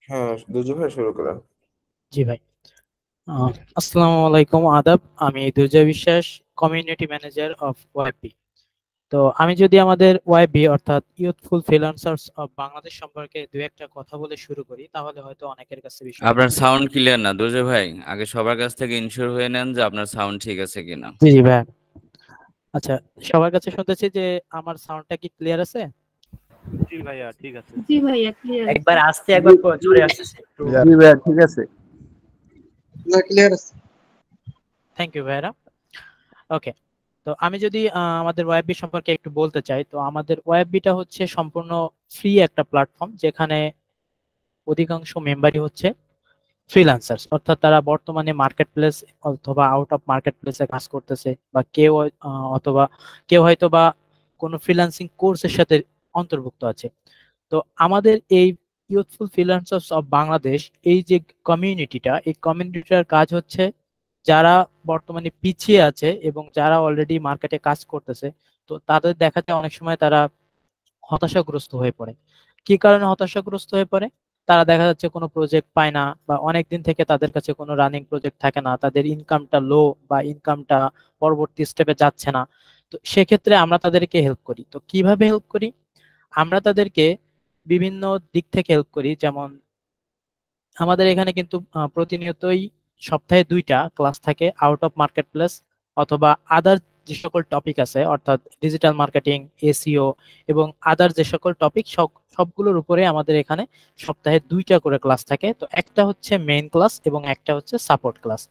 হ্যাঁ, দুর্জয় ভাই শুরু করেন। জি ভাই। আহ, আসসালামু আলাইকুম, আদাব। আমি দুর্জয় বিশ্বাস, কমিউনিটি ম্যানেজার অফ ওয়াইবি। তো আমি যদি আমাদের ওয়াইবি অর্থাৎ ইউথফুল ফ্রিল্যান্সার্স অফ বাংলাদেশ সম্পর্কে দু একটা কথা বলে শুরু করি, তাহলে হয়তো অনেকের কাছে বিষয়টা আপনার ক্লিয়ার। সাউন্ড ক্লিয়ার না দুজয় ভাই। আগে সবার কাছ থেকে ইনশিওর হয়ে নেন যে আপনার সাউন্ড ঠিক আছে কিনা। জি জি ভাই। আচ্ছা, সবার কাছে শুনতেছি যে আমার সাউন্ডটা কি ক্লিয়ার আছে? জি ভাইয়া ঠিক আছে। জি ভাইয়া ক্লিয়ার একবার আছে। আস্তে একবার জোরে আসতেছে একটু। জি ভাইয়া ঠিক আছে। না ক্লিয়ার আছে। থ্যাংক ইউ ভাইরা। ওকে, তো আমি যদি আমাদের ওয়েববি সম্পর্কে একটু বলতে চাই, তো আমাদের ওয়েববিটা হচ্ছে সম্পূর্ণ ফ্রি একটা প্ল্যাটফর্ম, যেখানে অধিকাংশ মেম্বারই হচ্ছে ফ্রিল্যান্সার্স, অর্থাৎ তারা বর্তমানে মার্কেট প্লেস অথবা আউট অফ মার্কেট প্লেসে কাজ করতেছে, বা কেউ অথবা কেউ হয়তো বা কোনো ফ্রিল্যান্সিং কোর্সের সাথে অন্তর্ভুক্ত আছে। তো আমাদের এই ইউথফুল ফ্রিল্যান্সার্স অফ বাংলাদেশ, এই যে কমিউনিটিটা, এই কমিউনিটিটার কাজ হচ্ছে যারা বর্তমানে পিছিয়ে আছে এবং যারা অলরেডি মার্কেটে কাজ করতেছে, তো তাদের দেখা যায় অনেক সময় তারা হতাশাগ্রস্ত হয়ে পড়ে। কি কারণে হতাশাগ্রস্ত হয়ে পড়ে? তারা দেখা যাচ্ছে কোনো প্রজেক্ট পায় না, বা অনেক দিন থেকে তাদের কাছে কোনো রানিং প্রজেক্ট থাকে না, তাদের ইনকামটা লো বা ইনকামটা পরবর্তী স্টেপে যাচ্ছে না। তো সেক্ষেত্রে আমরা তাদেরকে হেল্প করি। তো কিভাবে হেল্প করি? আমরা তাদেরকে বিভিন্ন দিক থেকে হেল্প করি। যেমন আমাদের এখানে কিন্তু প্রতিনিয়তই সপ্তাহে 2টা ক্লাস থাকে আউট অফ মার্কেট প্লেস অথবা আদার যে সকল টপিক আছে, অর্থাৎ ডিজিটাল মার্কেটিং, এসইও এবং আদার যে সকল টপিক, সবগুলোর উপরে আমাদের এখানে সপ্তাহে 2টা করে ক্লাস থাকে। তো একটা হচ্ছে মেইন ক্লাস এবং একটা হচ্ছে সাপোর্ট ক্লাস।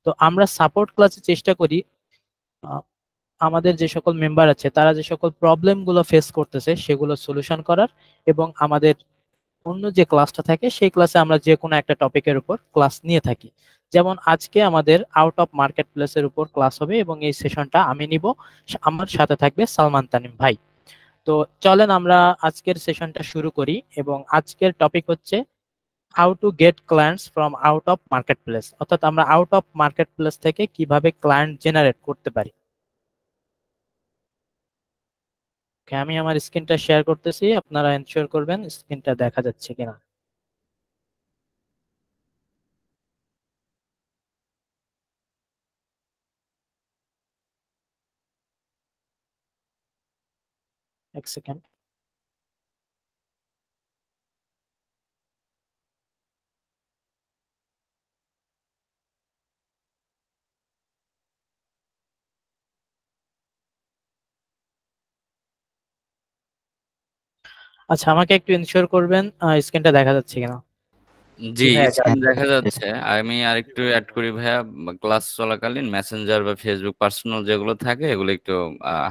তো আমরা সাপোর্ট ক্লাসে চেষ্টা করি আহ, আমাদের যে সকল মেম্বার আছে তারা যে সকল প্রবলেম গুলো ফেস করতেছে সেগুলো সলিউশন করার, এবং আমাদের অন্য যে ক্লাসটা থাকে সেই ক্লাসে আমরা যে কোনো একটা টপিকের উপর ক্লাস নিয়ে থাকি। যেমন আজকে আমাদের আউট অফ মার্কেট প্লেসের উপর ক্লাস হবে এবং এই সেশনটা আমি নিব, আমার সাথে থাকবে সালমান তানিম ভাই। তো চলেন আমরা আজকের সেশনটা শুরু করি, এবং আজকের টপিক হচ্ছে how to get clients from out of market place, অর্থাৎ আমরা আউট অফ মার্কেট প্লেস থেকে কিভাবে ক্লায়েন্ট জেনারেট করতে পারি। Okay, আমি আমার স্ক্রিনটা শেয়ার করতেছি, আপনারা এনশিওর করবেন স্ক্রিনটা দেখা যাচ্ছে কিনা। এক সেকেন্ড। আচ্ছা, আমাকে একটু ইনশিওর করবেন স্ক্রিনটা দেখা যাচ্ছে কিনা। জি, ভাইয়া স্ক্রিন দেখা যাচ্ছে। আমি আরেকটু অ্যাড করি ভাইয়া, ক্লাস চলাকালীন মেসেঞ্জার বা ফেসবুক পার্সোনাল যেগুলো থাকে এগুলো একটু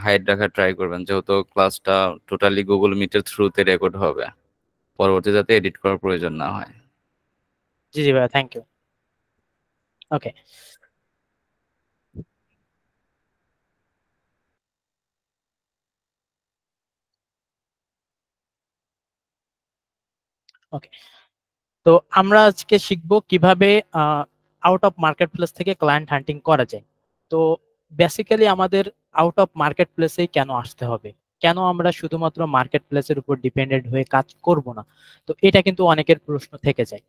হাইড রাখার ট্রাই করবেন, যেহেতু ক্লাসটা টোটালি গুগল মিটের থ্রুতে রেকর্ড হবে, পরবর্তী যাতে এডিট করার প্রয়োজন না হয়। জি জি ভাইয়া, থ্যাংক ইউ। ওকে ওকে, তো আমরা আজকে শিখবো কিভাবে আউট অফ মার্কেট প্লেস থেকে ক্লায়েন্ট হান্টিং করা যায়। তো বেসিক্যালি আমাদের আউট অফ মার্কেট প্লেসেই কেন আসতে হবে, কেন আমরা শুধুমাত্র মার্কেট প্লেসের উপর ডিপেন্ডেন্ট হয়ে কাজ করব না? তো এটা কিন্তু অনেকের প্রশ্ন থেকে যায়।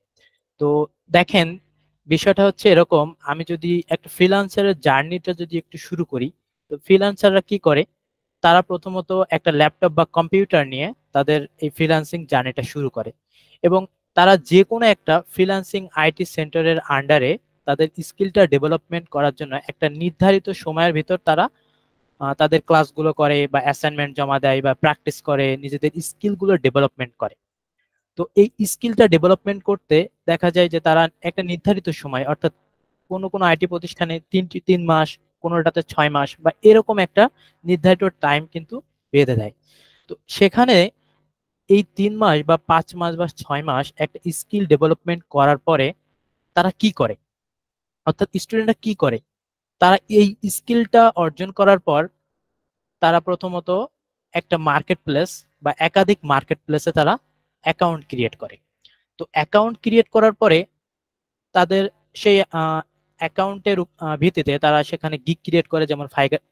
তো দেখেন, বিষয়টা হচ্ছে এরকম, আমি যদি একটা ফ্রিল্যান্সারের জার্নিটা যদি একটু শুরু করি, তো ফ্রিল্যান্সাররা কি করে? তারা প্রথমত একটা ল্যাপটপ বা কম্পিউটার নিয়ে তাদের এই ফ্রিল্যান্সিং জার্নিটা শুরু করে, এবং তারা যে কোনো একটা ফ্রিল্যান্সিং আইটি সেন্টারের আন্ডারে তাদের স্কিলটা ডেভেলপমেন্ট করার জন্য একটা নির্ধারিত সময়ের ভিতর তারা তাদের ক্লাসগুলো করে বা অ্যাসাইনমেন্ট জমা দেয় বা প্র্যাকটিস করে, নিজেদের স্কিলগুলো ডেভেলপমেন্ট করে। তো এই স্কিলটা ডেভেলপমেন্ট করতে দেখা যায় যে তারা একটা নির্ধারিত সময়, অর্থাৎ কোনো কোনো আইটি প্রতিষ্ঠানে 3 মাস, কোনোটাতে 6 মাস বা এরকম একটা নির্ধারিত টাইম কিন্তু বেঁধে দেয়। তো সেখানে এই 3 মাস বা 5 মাস বা 6 মাস একটা স্কিল ডেভেলপমেন্ট করার পরে তারা কি করে, অর্থাৎ স্টুডেন্টরা কি করে? তারা এই স্কিলটা অর্জন করার পর তারা প্রথমত একটা মার্কেট প্লেস বা একাধিক মার্কেট প্লেসে তারা অ্যাকাউন্ট ক্রিয়েট করে। তো অ্যাকাউন্ট ক্রিয়েট করার পরে তাদের সেই অ্যাকাউন্টের ভিত্তিতে তারা সেখানে গিগ ক্রিয়েট করে, যেমন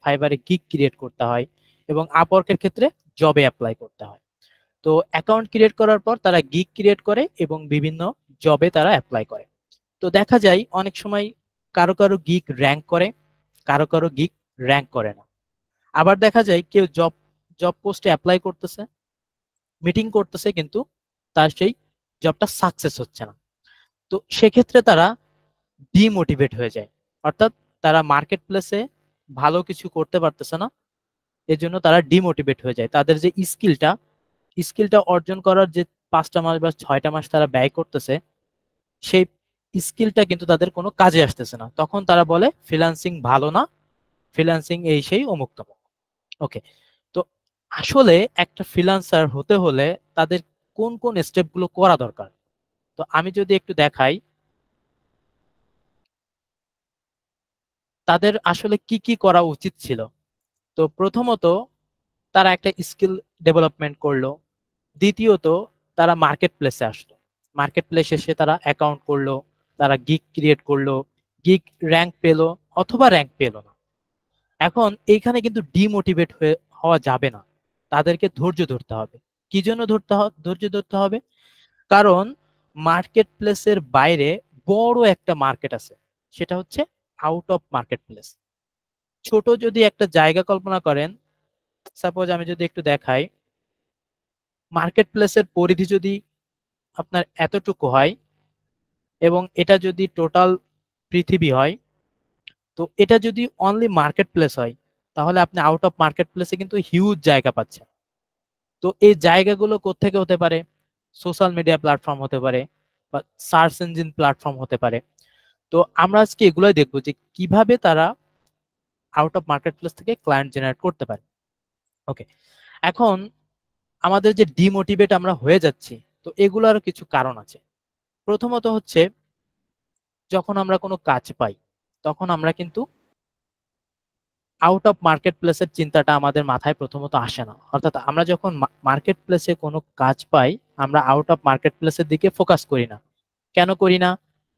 ফাইবারে গিগ ক্রিয়েট করতে হয় এবং আপওয়ার্কের ক্ষেত্রে জবে অ্যাপ্লাই করতে হয়। তো অ্যাকাউন্ট ক্রিয়েট করার পর তারা গিগ ক্রিয়েট করে এবং বিভিন্ন জবে তারা অ্যাপ্লাই করে। তো দেখা যায় অনেক সময় কারো কারো গিগ র্যাঙ্ক করে, কারো কারো গিগ র্যাঙ্ক করে না। আবার দেখা যায় কেউ জব জব পোস্টে অ্যাপ্লাই করতেছে, মিটিং করতেছে, কিন্তু তার সেই জবটা সাকসেস হচ্ছে না। তো সেক্ষেত্রে তারা ডিমোটিভেট হয়ে যায়, অর্থাৎ তারা মার্কেট প্লেসে ভালো কিছু করতে পারতেছে না, এজন্য তারা ডিমোটিভেট হয়ে যায়। তাদের যে স্কিলটা অর্জন করার যে 5টা মাস বা 6টা মাস তারা ব্যয় করতেছে, সেই স্কিলটা কিন্তু তাদের কোনো কাজে আসতেছে না। তখন তারা বলে ফ্রিল্যান্সিং ভালো না, ফ্রিল্যান্সিং এই সেই অমুক তমুক। ওকে, তো আসলে একটা ফ্রিল্যান্সার হতে হলে তাদের কোন কোন স্টেপগুলো করা দরকার, তো আমি যদি একটু দেখাই তাদের আসলে কি কি করা উচিত ছিল। তো প্রথমত তারা একটা স্কিল ডেভেলপমেন্ট করলো। দ্বিতীয়ত তারা মার্কেট প্লেসে আসলো, মার্কেট প্লেসে এসে তারা অ্যাকাউন্ট করলো, তারা গিগ ক্রিয়েট করলো, গিগ র্যাঙ্ক পেলো অথবা র্যাঙ্ক পেলো না। এখন এইখানে কিন্তু ডিমোটিভেট হওয়া যাবে না, তাদেরকে ধৈর্য ধরতে হবে। কি জন্য ধৈর্য ধরতে হবে? কারণ মার্কেট প্লেসের বাইরে বড় একটা মার্কেট আছে, সেটা হচ্ছে আউট অফ মার্কেট প্লেস। ছোট যদি একটা জায়গা কল্পনা করেন, সাপোজ আমি যদি একটু দেখাই, মার্কেট প্লেসের পরিধি যদি আপনার এতটুকু হয় এবং এটা যদি টোটাল পৃথিবী হয়, তো এটা যদি অনলি মার্কেট প্লেস হয়, তাহলে আপনি আউট অফ মার্কেট প্লেসে কিন্তু হিউজ জায়গা পাচ্ছেন। তো এই জায়গাগুলো কোত্থেকে হতে পারে? সোশ্যাল মিডিয়া প্ল্যাটফর্ম হতে পারে, বা সার্চ ইঞ্জিন প্ল্যাটফর্ম হতে পারে। তো আমরা আজকে এগুলোই দেখবো যে কিভাবে তারা আউট অফ মার্কেট প্লেস থেকে ক্লায়েন্ট জেনারেট করতে পারে। ওকে, এখন আমাদের যে ডিমোটিভেট আমরা হয়ে যাচ্ছি, তো এগুলোর কিছু কারণ আছে। প্রথমত হচ্ছে যখন আমরা কোনো কাজ পাই, তখন আমরা কিন্তু আউট অফ মার্কেট প্লেসের চিন্তাটা আমাদের মাথায় প্রথমত আসে না। অর্থাৎ আমরা যখন মার্কেট প্লেসে কোনো কাজ পাই, আমরা আউট অফ মার্কেট প্লেসের দিকে ফোকাস করি না। কেন করি না?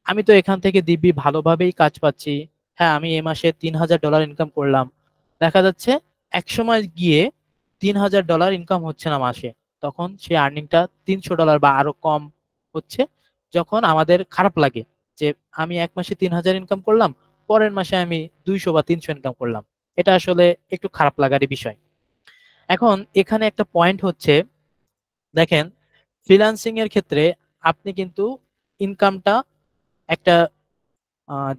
আমি তো এখান থেকে দিব্যি ভালোভাবেই কাজ পাচ্ছি। হ্যাঁ, আমি এ মাসে $3000 ইনকাম করলাম। দেখা যাচ্ছে একসময় গিয়ে $3000 ইনকাম হচ্ছে না মাসে, তখন সেই আর্নিংটা $300 বা আরো কম হচ্ছে। যখন আমাদের খারাপ লাগে যে আমি এক মাসে 3000 ইনকাম করলাম, পরের মাসে আমি 200 বা 300 ইনকাম করলাম, এটা আসলে একটু খারাপ লাগারই বিষয়। এখন এখানে একটা পয়েন্ট হচ্ছে, দেখেন ফ্রিল্যান্সিং এর ক্ষেত্রে আপনি কিন্তু ইনকামটা একটা আহ,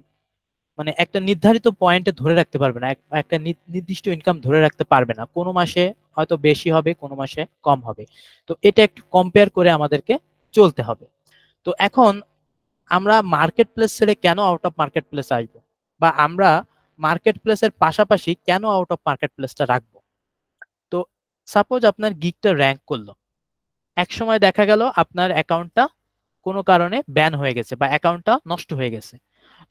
মানে একটা নির্ধারিত পয়েন্টে ধরে রাখতে পারবে না, একটা নির্দিষ্ট ইনকাম ধরে রাখতে পারবে না। কোনো মাসে হয়তো বেশি হবে, কোনো মাসে কম হবে। তো এটা একটু কম্পেয়ার করে আমাদেরকে চলতে হবে। তো এখন আমরা মার্কেট প্লেস ছেড়ে কেন আউট অফ মার্কেট প্লেস আসবো, বা আমরা মার্কেট প্লেসের পাশাপাশি কেন আউট অফ মার্কেট প্লেসটা রাখবো? তো সাপোজ আপনার গিগটা র্যাঙ্ক করলো, এক সময় দেখা গেল আপনার অ্যাকাউন্টটা কোনো কারণে ব্যান হয়ে গেছে বা অ্যাকাউন্টটা নষ্ট হয়ে গেছে।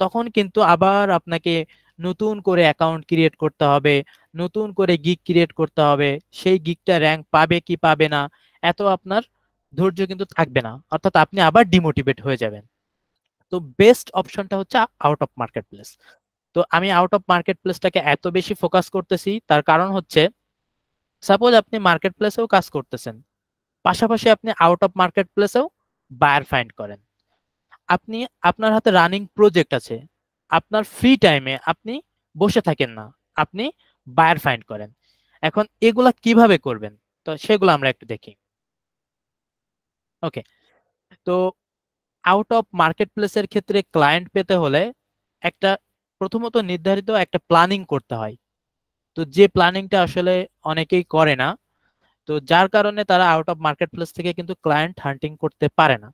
তখন কিন্তু আবার আপনাকে নতুন করে অ্যাকাউন্ট ক্রিয়েট করতে হবে, নতুন করে গিগ ক্রিয়েট করতে হবে। সেই গিগটা র্যাঙ্ক পাবে কি পাবে না, এত আপনার ধৈর্য কিন্তু থাকবে না, অর্থাৎ আপনি আবার ডিমোটিভেট হয়ে যাবেন। তো বেস্ট অপশনটা হচ্ছে আউট অফ মার্কেট প্লেস। তো আমি আউট অফ মার্কেট প্লেসটাকে এত বেশি ফোকাস করতেছি, তার কারণ হচ্ছে সাপোজ আপনি মার্কেট প্লেসেও কাজ করতেছেন, পাশাপাশি আপনি আউট অফ মার্কেট প্লেসেও বায়ার ফাইন্ড করেন। আপনি আপনার হাতে রানিং প্রজেক্ট আছে, আপনার ফ্রি টাইমে আপনি বসে থাকেন না, আপনি বায়ার ফাইন্ড করেন। এখন এগুলা কিভাবে করবেন, তো সেগুলো আমরা একটু দেখি। ওকে, তো আউট অফ মার্কেট প্লেসের ক্ষেত্রে ক্লায়েন্ট পেতে হলে একটা প্রথমত নির্ধারিত একটা প্ল্যানিং করতে হয়। তো যে প্ল্যানিংটা আসলে অনেকেই করে না, তো যার কারণে তারা আউট অফ মার্কেট প্লেস থেকে কিন্তু ক্লায়েন্ট হান্টিং করতে পারে না।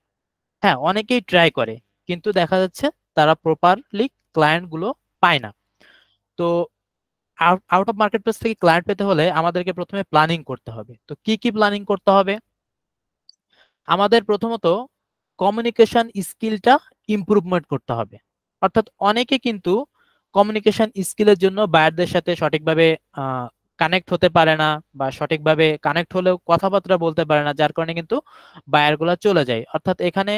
হ্যাঁ, অনেকেই ট্রাই করে, কিন্তু দেখা যাচ্ছে তারা প্রপারলি ক্লায়েন্ট গুলো পায় না। তো আউট অফ মার্কেট প্লেস থেকে ক্লায়েন্ট পেতে হলে আমাদেরকে প্রথমে প্ল্যানিং করতে হবে। তো কি কি প্ল্যানিং করতে হবে? আমাদের প্রথমত কমিউনিকেশন স্কিলটা ইমপ্রুভমেন্ট করতে হবে। অর্থাৎ অনেকে কিন্তু কমিউনিকেশন স্কিলের জন্য বায়ারদের সাথে সঠিকভাবে কানেক্ট হতে পারে না, বা সঠিকভাবে কানেক্ট হলেও কথাবার্তা বলতে পারে না, যার কারণে কিন্তু বায়ারগুলো চলে যায়। অর্থাৎ এখানে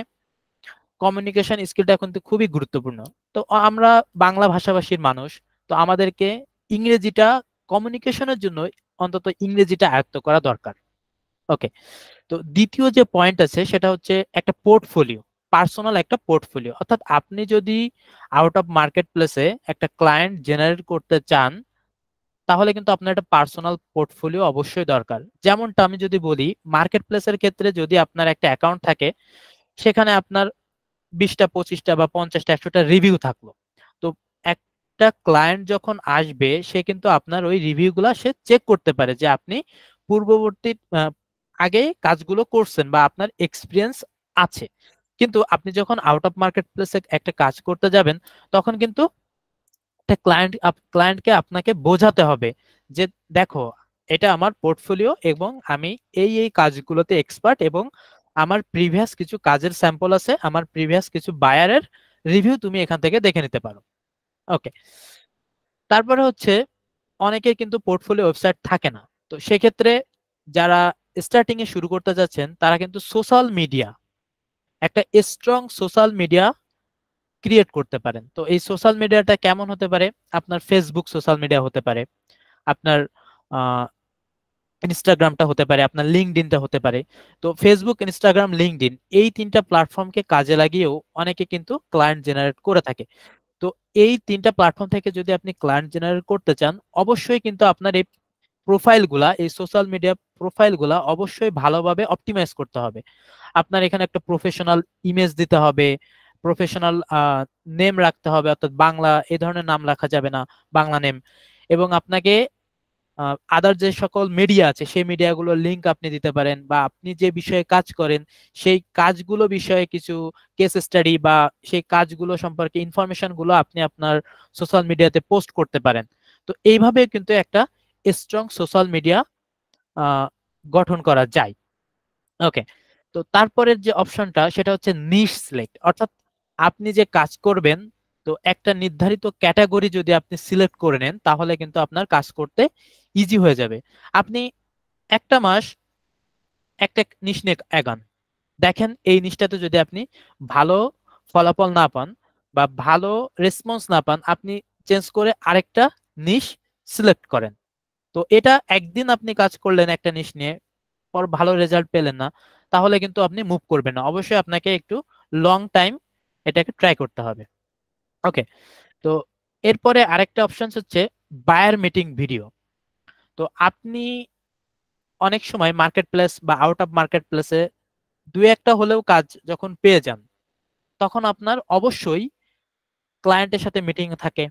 কমিউনিকেশন স্কিলটা কিন্তু খুবই গুরুত্বপূর্ণ। তো আমরা বাংলা ভাষাভাষীর মানুষ, তো আমাদেরকে ইংরেজিটা কমিউনিকেশনের জন্য অন্তত ইংরেজিটা আয়ত্ত করা দরকার। ওকে, তো দ্বিতীয় যে পয়েন্ট আছে সেটা হচ্ছে একটা পোর্টফোলিও। পার্সোনাল একটা পোর্টফোলিও। অর্থাৎ আপনি যদি আউট অফ মার্কেট প্লেসে একটা ক্লায়েন্ট জেনারেট করতে চান, তাহলে কিন্তু আপনার একটা পার্সোনাল পোর্টফোলিও অবশ্যই দরকার। যেমনটা আমি যদি বলি, মার্কেট প্লেসের ক্ষেত্রে যদি আপনার একটা অ্যাকাউন্ট থাকে, সেখানে আপনার 20টা 25টা বা 50টা 100টা রিভিউ থাকলো, তো একটা ক্লায়েন্ট যখন আসবে সে কিন্তু আপনার ওই রিভিউগুলা সে চেক করতে পারে যে আপনি পূর্ববর্তী আগে কাজগুলো করছেন বা আপনার এক্সপিরিয়েন্স আছে। কিন্তু আপনি যখন আউট অফ মার্কেট প্লেসে একটা কাজ করতে যাবেন, তখন কিন্তু একটা ক্লায়েন্টকে আপনাকে বোঝাতে হবে যে দেখো, এটা আমার পোর্টফোলিও এবং আমি এই কাজগুলোতে এক্সপার্ট, এবং আমার প্রিভিয়াস কিছু কাজের স্যাম্পল আছে, আমার প্রিভিয়াস কিছু বায়ারের রিভিউ তুমি এখান থেকে দেখে নিতে পারো। ওকে, তারপরে হচ্ছে অনেকের কিন্তু পোর্টফোলিও ওয়েবসাইট থাকে না। তো সেক্ষেত্রে যারা স্টার্টিং এ শুরু করতে যাচ্ছেন, তারা কিন্তু সোশ্যাল মিডিয়া, একটা স্ট্রং সোশ্যাল মিডিয়া ক্রিয়েট করতে পারেন। তো এই সোশ্যাল মিডিয়াটা কেমন হতে পারে? আপনার ফেসবুক সোশ্যাল মিডিয়া হতে পারে, আপনার ইনস্টাগ্রামটা হতে পারে, আপনার লিঙ্কডইনটা হতে পারে। তো ফেসবুক, ইনস্টাগ্রাম, লিঙ্কডইন এই 3টা প্ল্যাটফর্মকে কাজে লাগিয়েও অনেকে কিন্তু ক্লায়েন্ট জেনারেট করে থাকে। তো এই 3টা প্ল্যাটফর্ম থেকে যদি আপনি ক্লায়েন্ট জেনারেট করতে চান, অবশ্যই কিন্তু আপনার এই প্রোফাইলগুলা, এই সোশ্যাল মিডিয়া প্রোফাইলগুলা অবশ্যই ভালোভাবে অপটিমাইজ করতে হবে। আপনার এখানে একটা প্রফেশনাল ইমেজ দিতে হবে, প্রফেশনাল নেম রাখতে হবে, অর্থাৎ বাংলা এই ধরনের নাম রাখা যাবে না, বাংলা নেম। এবং আপনাকে আদার যে সকল মিডিয়া আছে সেই মিডিয়াগুলোর লিংক আপনি দিতে পারেন, বা আপনি যে বিষয়ে কাজ করেন সেই কাজগুলো বিষয়ে কিছু কেস স্টাডি বা সেই কাজগুলো সম্পর্কে ইনফরমেশন গুলো আপনি আপনার সোশ্যাল মিডিয়াতে পোস্ট করতে পারেন। তো এইভাবে কিন্তু একটা স্ট্রং সোশ্যাল মিডিয়া গঠন করা যায়। ওকে, তো তারপরের যে অপশনটা সেটা হচ্ছে নিশ সিলেক্ট, অর্থাৎ আপনি যে কাজ করবেন, তো একটা নির্ধারিত ক্যাটাগরি যদি আপনি সিলেক্ট করে নেন, তাহলে কিন্তু আপনার কাজ করতে ইজি হয়ে যাবে। আপনি একটা মাস একটা নিশ নিয়ে আগান, দেখেন এই নিশটাতে যদি আপনি ভালো ফলাফল না পান বা ভালো রেসপন্স না পান, আপনি চেঞ্জ করে আরেকটা নিশ সিলেক্ট করেন। তো এটা একদিন আপনি কাজ করলেন একটা নিশ নিয়ে, পর ভালো রেজাল্ট পেলেন না, তাহলে কিন্তু আপনি মুভ করবেন না। অবশ্যই আপনাকে একটু লং টাইম এটাকে ট্রাই করতে হবে। ওকে, তো এরপরে আরেকটা অপশন হচ্ছে বায়ার মিটিং ভিডিও। তো আপনি অনেক সময় মার্কেট প্লেস বা আউট অফ মার্কেট প্লেসে দুই একটা হলেও কাজ যখন পেয়ে যান, তখন আপনার অবশ্যই ক্লায়েন্টের সাথে মিটিং থাকে।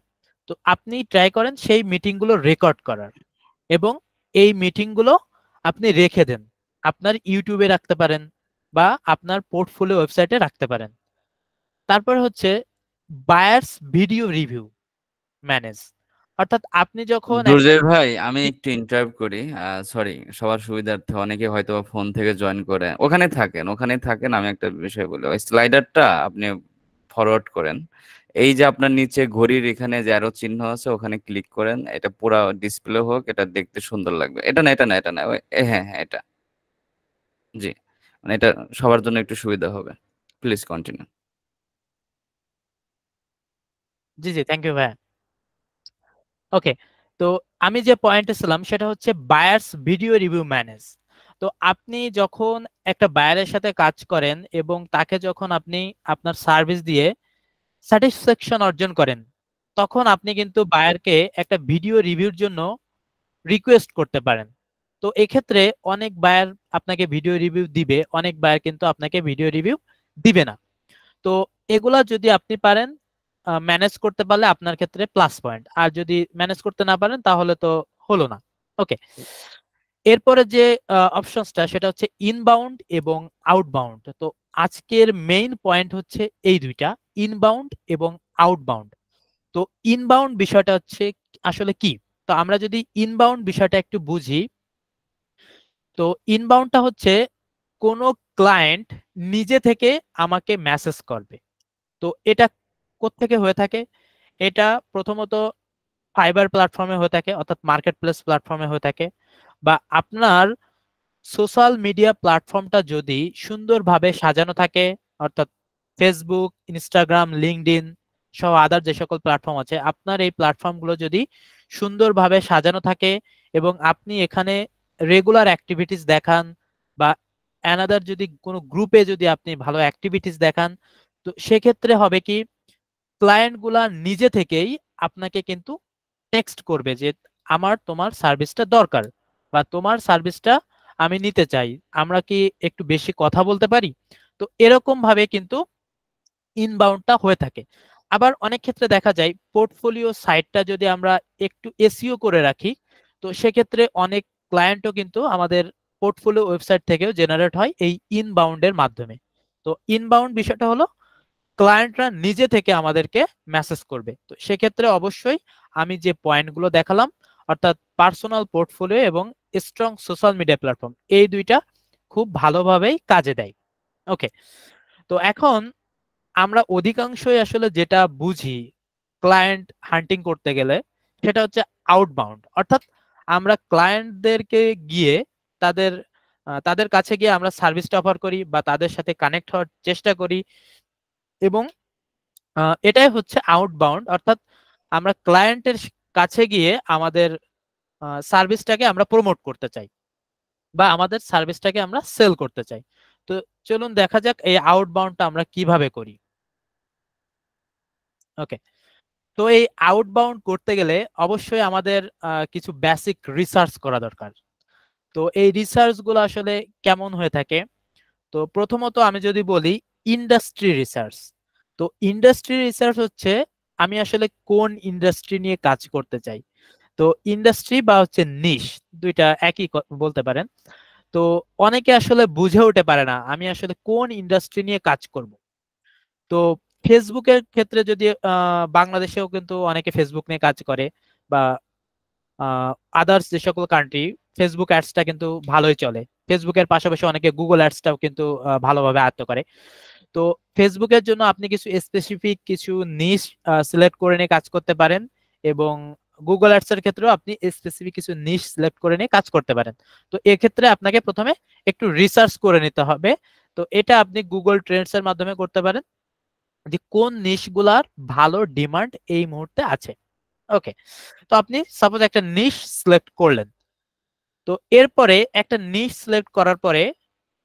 তো আপনি ট্রাই করেন সেই মিটিং গুলো রেকর্ড করার, এবং এই মিটিং গুলো আপনি রেখে দেন, আপনার ইউটিউবে রাখতে পারেন বা আপনার পোর্টফোলিও ওয়েবসাইটে রাখতে পারেন। তারপর হচ্ছে বায়ার্স ভিডিও রিভিউ ম্যানেজ, অর্থাৎ আপনি যখন দুর্জয় ভাই, আমি একটু ইন্টারাপ্ট করি। সরি, সবার সুবিধার্থে অনেকে হয়তো ফোন থেকে জয়েন করে ওখানে থাকেন। আমি একটা বিষয় বলি, ওই স্লাইডারটা আপনি ফরওয়ার্ড করেন। এই যে আপনার নিচে ঘড়ির এখানে যে অ্যারো চিহ্ন আছে, ওখানে ক্লিক করেন, এটা পুরো ডিসপ্লে হোক, এটা দেখতে সুন্দর লাগবে। এটা না হ্যাঁ হ্যাঁ, এটা জি, মানে এটা সবার জন্য একটু সুবিধা হবে। Please continue. জি জি, থ্যাংক ইউ ভাইয়া। ওকে, তো আমি যে পয়েন্টে ছিলাম সেটা হচ্ছে বায়ার্স ভিডিও রিভিউ ম্যানেজ। তো আপনি যখন একটা বায়ারের সাথে কাজ করেন এবং তাকে যখন আপনি আপনার সার্ভিস দিয়ে স্যাটিসফ্যাকশন অর্জন করেন, তখন আপনি কিন্তু বায়ারকে একটা ভিডিও রিভিউর জন্য রিকোয়েস্ট করতে পারেন। তো এক্ষেত্রে অনেক বায়ার আপনাকে ভিডিও রিভিউ দিবে, অনেক বায়ার কিন্তু আপনাকে ভিডিও রিভিউ দিবে না। তো এগুলা যদি আপনি পারেন ম্যানেজ করতে পারলে আপনার ক্ষেত্রে প্লাস পয়েন্ট, আর যদি ম্যানেজ করতে না পারেন তাহলে তো হলো না। ওকে, এরপরে যে অপশনসটা সেটা হচ্ছে ইনবাউন্ড এবং আউটবাউন্ড। তো আজকের মেইন পয়েন্ট হচ্ছে এই দুইটা, ইনবাউন্ড এবং আউটবাউন্ড। তো ইনবাউন্ড বিষয়টা হচ্ছে আসলে কি? তো আমরা যদি ইনবাউন্ড বিষয়টা একটু বুঝি, তো ইনবাউন্ডটা হচ্ছে কোনো ক্লায়েন্ট নিজে থেকে আমাকে মেসেজ করবে। তো এটা কোত্থেকে হয়ে থাকে? এটা প্রথমত ফাইবার প্ল্যাটফর্মে হয়ে থাকে, অর্থাৎ মার্কেট প্লেস প্ল্যাটফর্মে হয়ে থাকে, বা আপনার সোশ্যাল মিডিয়া প্ল্যাটফর্মটা যদি সুন্দরভাবে সাজানো থাকে, অর্থাৎ ফেসবুক, ইনস্টাগ্রাম, লিঙ্কডইন সহ আদার যে সকল প্ল্যাটফর্ম আছে, আপনার এই প্ল্যাটফর্মগুলো যদি সুন্দরভাবে সাজানো থাকে এবং আপনি এখানে রেগুলার অ্যাক্টিভিটিস দেখান বা অ্যানাদার যদি কোনো গ্রুপে যদি আপনি ভালো অ্যাক্টিভিটিস দেখান, তো সেক্ষেত্রে হবে কি ক্লায়েন্ট গুলা নিজে থেকেই আপনাকে কিন্তু টেক্সট করবে যে আমার তোমার সার্ভিসটা দরকার বা তোমার সার্ভিসটা আমি নিতে চাই, আমরা কি একটু বেশি কথা বলতে পারি। তো এরকম ভাবে কিন্তু ইনবাউন্ডটা হয়ে থাকে। আবার অনেক ক্ষেত্রে দেখা যায় পোর্টফোলিও সাইটটা যদি আমরা একটু এসইও করে রাখি, তো সেক্ষেত্রে অনেক ক্লায়েন্টও কিন্তু আমাদের পোর্টফোলিও ওয়েবসাইট থেকেও জেনারেট হয় এই ইনবাউন্ডের মাধ্যমে। তো ইনবাউন্ড বিষয়টা হলো ক্লায়েন্টরা নিজে থেকে আমাদেরকে মেসেজ করবে। তো সেক্ষেত্রে অবশ্যই আমি যে পয়েন্টগুলো দেখালাম, অর্থাৎ পার্সোনাল পোর্টফোলিও এবং স্ট্রং সোশ্যাল মিডিয়া প্ল্যাটফর্ম, এই দুইটা খুব ভালোভাবেই কাজে দেয়। ওকে, তো এখন আমরা অধিকাংশই আসলে যেটা বুঝি ক্লায়েন্ট হান্টিং করতে গেলে সেটা হচ্ছে আউটবাউন্ড, অর্থাৎ আমরা ক্লায়েন্টদেরকে গিয়ে তাদের তাদের কাছে গিয়ে আমরা সার্ভিসটা অফার করি বা তাদের সাথে কানেক্ট হওয়ার চেষ্টা করি, এবং এটাই হচ্ছে আউটবাউন্ড, অর্থাৎ আমরা ক্লায়েন্টের কাছে গিয়ে আমাদের সার্ভিসটাকে আমরা প্রমোট করতে চাই বা আমাদের সার্ভিসটাকে আমরা সেল করতে চাই। তো চলুন দেখা যাক এই আউটবাউন্ডটা আমরা কিভাবে করি। ওকে, তো এই আউটবাউন্ড করতে গেলে অবশ্যই আমাদের কিছু বেসিক রিসার্চ করা দরকার। তো এই রিসার্চ গুলো আসলে কেমন হয়ে থাকে, তো প্রথমত আমি যদি বলি ইন্ডাস্ট্রি রিসার্চ। তো ইন্ডাস্ট্রি রিসার্চ হচ্ছে আমি আসলে কোন ইন্ডাস্ট্রি নিয়ে কাজ করতে চাই। তো ইন্ডাস্ট্রি বা হচ্ছে নিশ, দুইটা একই বলতে পারেন। তো অনেকে আসলে বুঝে উঠতে পারে না আমি আসলে কোন ইন্ডাস্ট্রি নিয়ে কাজ করব। তো ফেসবুকের ক্ষেত্রে যদি বাংলাদেশেও কিন্তু অনেকে ফেসবুক নিয়ে কাজ করে, বা আদার্স যে সকল কান্ট্রি ফেসবুক অ্যাডসটা কিন্তু ভালোই চলে। ফেসবুকের পাশাপাশি অনেকে গুগল অ্যাডসটাও কিন্তু ভালোভাবে আয়ত্ত করে। তো ফেসবুকের জন্য আপনি কিছু স্পেসিফিক কিছু নিশ সিলেক্ট করে নিয়ে কাজ করতে পারেন, এবং গুগল অ্যাডস এর ক্ষেত্রেও আপনি স্পেসিফিক কিছু নিশ সিলেক্ট করে নিয়ে কাজ করতে পারেন। তো এক্ষেত্রে আপনাকে প্রথমে একটু রিসার্চ করে নিতে হবে। তো এটা আপনি গুগল ট্রেন্ডস এর মাধ্যমে করতে পারেন যে কোন নিশগুলার ভালো ডিমান্ড এই মুহূর্তে আছে। ওকে, তো আপনি সাপোজ একটা নিশ সিলেক্ট করলেন। তো এরপরে একটা নিশ সিলেক্ট করার পরে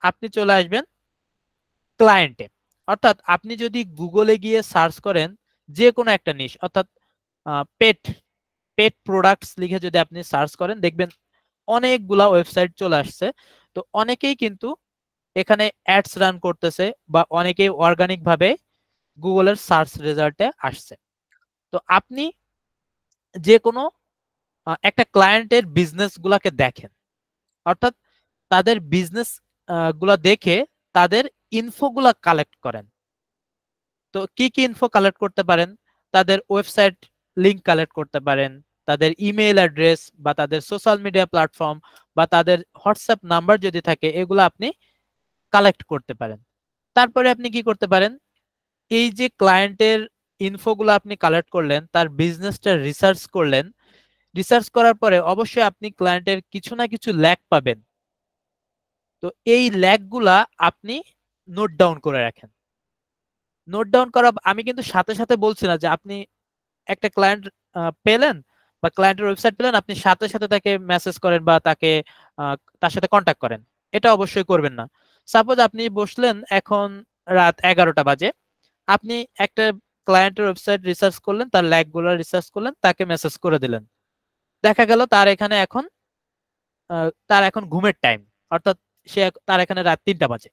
আপনি চলে আসবেন ক্লায়েন্টে, অর্থাৎ আপনি যদি গুগলে গিয়ে সার্চ করেন যে কোনো একটা নিশ, অর্থাৎ পেট পেট প্রোডাক্টস লিখে যদি আপনি সার্চ করেন দেখবেন অনেকগুলা ওয়েবসাইট চলে আসছে। তো অনেকেই কিন্তু এখানে অ্যাডস রান করতেছে বা অনেকেই অর্গানিক ভাবে গুগলের সার্চ রেজাল্টে আসছে। তো আপনি যে কোনো একটা ক্লায়েন্টের বিজনেস গুলাকে দেখেন, অর্থাৎ তাদের বিজনেস গুলা দেখে তাদের ইনফো গুলা কালেক্ট করেন। তো কি কি ইনফো কালেক্ট করতে পারেন, তাদের ওয়েবসাইট লিংক কালেক্ট করতে পারেন, তাদের ইমেইল অ্যাড্রেস বা তাদের সোশ্যাল মিডিয়া প্ল্যাটফর্ম বা তাদের হোয়াটসঅ্যাপ নাম্বার যদি থাকে এগুলো আপনি কালেক্ট করতে পারেন। তারপরে আপনি কি করতে পারেন, এই যে ক্লায়েন্টের ইনফোগুলো আপনি কালেক্ট করলেন, তার বিজনেসটা রিসার্চ করলেন, রিসার্চ করার পরে অবশ্যই আপনি ক্লায়েন্টের কিছু না কিছু ল্যাগ পাবেন। তো এই ল্যাগগুলা আপনি নোট ডাউন করে রাখেন। নোট ডাউন করা আমি কিন্তু সাথে সাথে বলছি না যে আপনি একটা ক্লায়েন্ট পেলেন বা ক্লায়েন্টের ওয়েবসাইট পেলেন আপনি সাথে সাথে তাকে মেসেজ করেন বা তাকে তার সাথে কন্ট্যাক্ট করেন, এটা অবশ্যই করবেন না। সাপোজ আপনি বসলেন এখন রাত 11টা বাজে, আপনি একটা ক্লায়েন্টের ওয়েবসাইট রিসার্চ করলেন, তার ল্যাগ গুলো রিসার্চ করলেন, তাকে মেসেজ করে দিলেন। দেখা গেল তার এখন ঘুমের টাইম, অর্থাৎ তার এখানে রাত 3টা বাজে।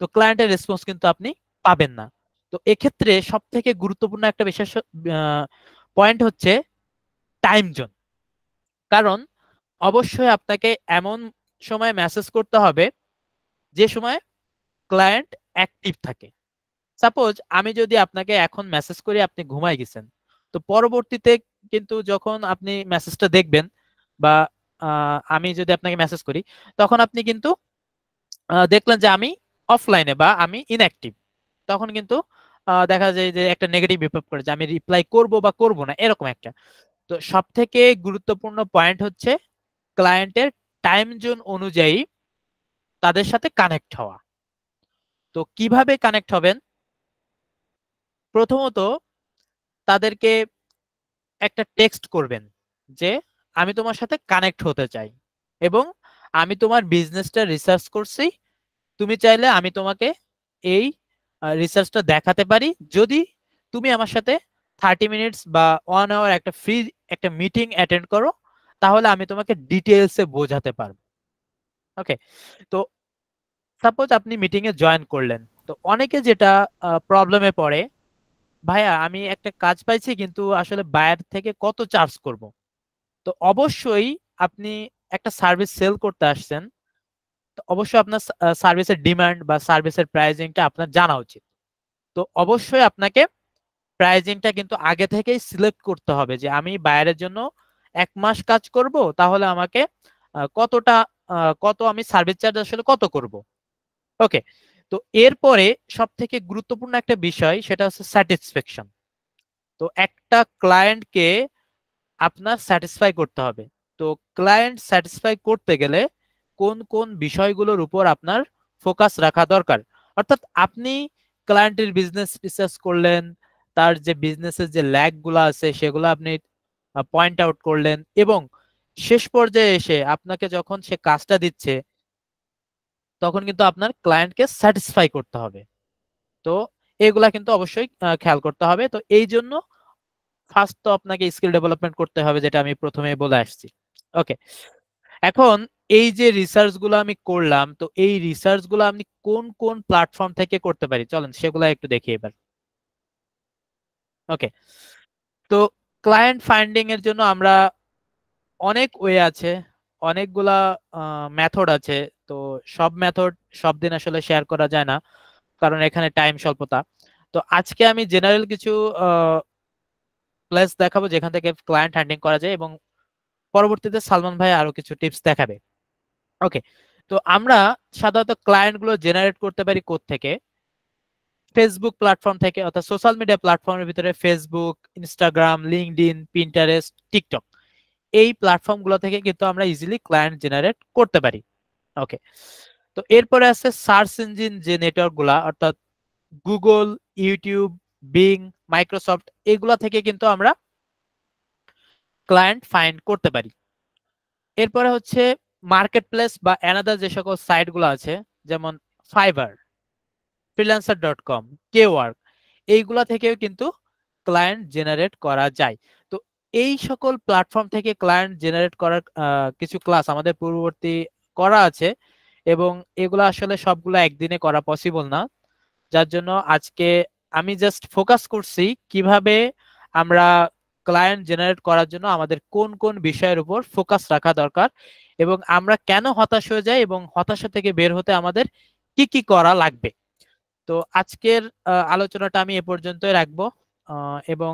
তো ক্লায়েন্টের রেসপন্স কিন্তু আপনি পাবেন না। তো এক্ষেত্রে সব থেকে গুরুত্বপূর্ণ একটা বিশেষ পয়েন্ট হচ্ছে টাইম জোন। কারণ অবশ্যই আপনাকে এমন সময় মেসেজ করতে হবে যে সময় ক্লায়েন্ট অ্যাক্টিভ থাকে। সাপোজ আমি যদি আপনাকে এখন মেসেজ করি আপনি ঘুমায় গেছেন, তো পরবর্তীতে কিন্তু যখন আপনি মেসেজটা দেখবেন বা আমি যদি আপনাকে মেসেজ করি তখন আপনি কিন্তু দেখলেন যে আমি অফলাইনে বা আমি ইনঅ্যাক্টিভ, তখন কিন্তু দেখা যায় যে একটা নেগেটিভ ইফেক্ট করে যে আমি রিপ্লাই করব বা করব না, এরকম একটা। তো সব থেকে গুরুত্বপূর্ণ পয়েন্ট হচ্ছে ক্লায়েন্টের টাইম জোন অনুযায়ী তাদের সাথে কানেক্ট হওয়া। তো কিভাবে কানেক্ট হবেন, প্রথমত তাদেরকে একটা টেক্সট করবেন যে আমি তোমার সাথে কানেক্ট হতে চাই এবং আমি তোমার বিজনেসটা রিসার্চ করছি, তুমি চাইলে আমি তোমাকে এই রিসার্চটা দেখাতে পারি, যদি তুমি আমার সাথে 30 মিনিটস বা 1 আওয়ার একটা ফ্রি একটা মিটিং অ্যাটেন্ড করো, তাহলে আমি তোমাকে ডিটেলসে বোঝাতে পারবো। ওকে, তো সাপোজ আপনি মিটিং এ জয়েন করলেন, তো অনেকে যেটা প্রবলেমে পড়ে, ভাইয়া আমি একটা কাজ পাইছি কিন্তু আসলে বায়ার থেকে কত চার্জ করব। তো অবশ্যই আপনি একটা সার্ভিস সেল করতে আসছেন, তো অবশ্যই আপনার সার্ভিসের ডিমান্ড বা সার্ভিসের প্রাইসিংটা আপনার জানা উচিত। তো অবশ্যই আপনাকে প্রাইসিংটা কিন্তু আগে থেকেই সিলেক্ট করতে হবে, যে আমি বায়ারের জন্য 1 মাস কাজ করব, তাহলে আমাকে কতটা কত আমি সার্ভিস চার্জ আসলে কত করব। ওকে, তো এরপরে সব থেকে গুরুত্বপূর্ণ একটা বিষয়, সেটা হচ্ছে স্যাটিসফ্যাকশন। তো একটা ক্লায়েন্টকে আপনার স্যাটিসফাই করতে হবে। তো ক্লায়েন্ট স্যাটিসফাই করতে গেলে কোন কোন বিষয়গুলোর উপর আপনার ফোকাস রাখা দরকার, অর্থাৎ আপনি ক্লায়েন্টের বিজনেস রিসার্চ করলেন, তার যে বিজনেসের যে ল্যাগ গুলো আছে সেগুলো আপনি পয়েন্ট আউট করলেন, এবং শেষ পর্যায়ে এসে আপনাকে যখন সে কাজটা দিচ্ছে, তখন কিন্তু আপনার ক্লায়েন্টকে স্যাটিসফাই করতে হবে। তো এগুলা কিন্তু অবশ্যই খেয়াল করতে হবে। তো এই জন্য ফার্স্ট তো আপনাকে স্কিল ডেভেলপমেন্ট করতে হবে, যেটা আমি প্রথমে বলে আসছি। ওকে, এখন এই যে রিসার্চ গুলো আমি করলাম, তো এই রিসার্চ গুলো আমি কোন কোন প্ল্যাটফর্ম থেকে করতে পারি, চলেন সেগুলো একটু দেখি এবার। ওকে, তো ক্লায়েন্ট ফাইন্ডিং এর জন্য আমরা অনেক ওয়ে আছে, অনেকগুলা মেথড আছে। তো সব মেথড সব দিন আসলে শেয়ার করা যায় না, কারণ এখানে টাইম স্বল্পতা। তো আজকে আমি জেনারেল কিছু প্লেস দেখাবো যেখান থেকে ক্লায়েন্ট হ্যান্ডলিং করা যায়, এবং পরবর্তীতে সালমান ভাই আরো কিছু টিপস দেখাবে। ওকে, তো আমরা সাধারণত ক্লায়েন্ট গুলো জেনারেট করতে পারি থেকে, ফেসবুক প্ল্যাটফর্ম থেকে, অর্থাৎ সোশ্যাল মিডিয়া প্ল্যাটফর্মের ভিতরে Facebook, Instagram, LinkedIn, Pinterest, TikTok, এই প্ল্যাটফর্ম গুলো থেকে কিন্তু আমরা ইজিলি ক্লায়েন্ট জেনারেট করতে পারি। ওকে, তো এরপরে আছে সার্চ ইঞ্জিন যে নেটওয়ার্ক গুলা, অর্থাৎ গুগল, ইউটিউব, বিং, মাইক্রোসফট, এগুলা থেকে কিন্তু আমরা ক্লায়েন্ট ফাইন্ড করতে পারি। এরপরে হচ্ছে মার্কেট প্লেস বা অ্যানাদার যে সকল সাইট গুলো আছে, যেমন ফাইবার, freelancer.com, কেওয়ার্ক, এইগুলা থেকেও কিন্তু ক্লায়েন্ট জেনারেট করা যায়। তো এই সকল প্ল্যাটফর্ম থেকে ক্লায়েন্ট জেনারেট করার কিছু ক্লাস আমাদের পূর্ববর্তী করা আছে, এবং এগুলো আসলে সবগুলো একদিনে করা পসিবল না, যার জন্য আজকে আমি জাস্ট ফোকাস করছি কিভাবে আমরা ক্লায়েন্ট জেনারেট করার জন্য আমাদের কোন কোন বিষয়ের উপর ফোকাস রাখা দরকার, এবং আমরা কেন হতাশ হয়ে যাই, এবং হতাশা থেকে বের হতে আমাদের কি কি করা লাগবে। তো আজকের আলোচনাটা আমি এ পর্যন্তই রাখবো, এবং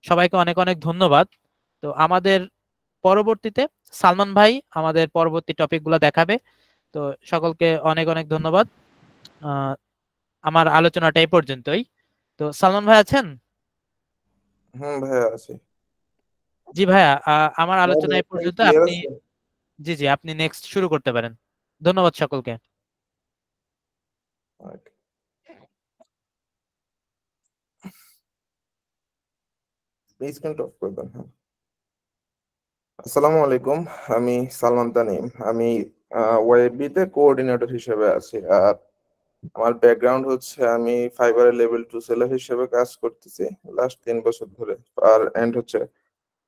সবাইকে অনেক অনেক ধন্যবাদ। তো আমাদের পরবর্তীতে সালমান ভাই আমাদের পরবর্তী টপিকগুলো দেখাবে। তো সকলকে অনেক অনেক ধন্যবাদ। আমার আলোচনাটা এই পর্যন্তই। তো সালমান ভাই আছেন? ভাইয়া আছি। জি ভাইয়া, আমার আলোচনা এই পর্যন্ত। ক্লিয়ার আপনি আছে? জি জি, আপনি নেক্সট শুরু করতে পারেন। ধন্যবাদ সকলকে। Okay. প্লিজ স্ক্রিন অফ করে দেন। হ্যাঁ, আসসালামু আলাইকুম। আমি সালমান তানিম। আমি ওয়েববি তে কোঅর্ডিনেটর হিসেবে আছি। আর আমার ব্যাকগ্রাউন্ড হচ্ছে আমি ফাইবারের লেভেল 2 সেলার হিসেবে কাজ করতেছি লাস্ট 3 বছর ধরে। আর এন্ড হচ্ছে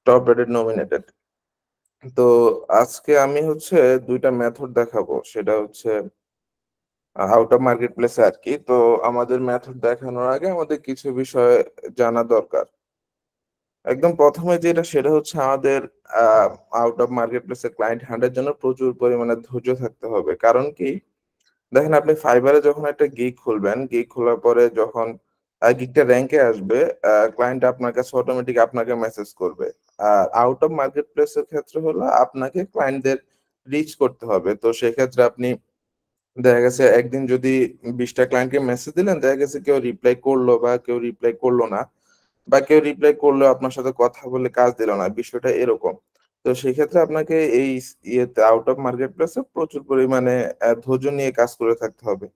টপ রেটেড নমিনেটেড। তো আজকে আমি হচ্ছে দুইটা মেথড দেখাবো, সেটা হচ্ছে আউট অফ মার্কেট প্লেসে আর কি। তো আমাদের মেথড দেখানোর আগে আমাদের কিছু বিষয় জানা দরকার। একদম প্রথমে যেটা সেটা হচ্ছে আমাদের আউট অফ মার্কেট প্লেসে ক্লায়েন্ট হ্যান্ডের জন্য প্রচুর পরিমাণে ধৈর্য থাকতে হবে। কারণ কি, দেখেন আপনি ফাইবারে যখন একটা গিগ খুলবেন, গিগ খোলার পরে যখন গিগটা র্যাঙ্কে আসবে, ক্লায়েন্ট আপনার কাছে অটোমেটিক আপনাকে মেসেজ করবে। আর আউট অফ মার্কেট প্লেসের ক্ষেত্রে হলো আপনাকে ক্লায়েন্টদের রিচ করতে হবে। তো সেক্ষেত্রে আপনি দেখা গেছে একদিন যদি 20টা ক্লায়েন্টকে মেসেজ দিলেন, দেখা গেছে কেউ রিপ্লাই করলো বা কেউ রিপ্লাই করলো না, বা কেউ রিপ্লাই করলেও আপনার সাথে কথা বলে কাজ দিল না, বিষয়টা এরকম। তো সেক্ষেত্রে আপনাকে এই ইয়েতে আউট অফ মার্কেট প্লেসে প্রচুর পরিমাণে ধৈর্য নিয়ে কাজ করে থাকতে হবে।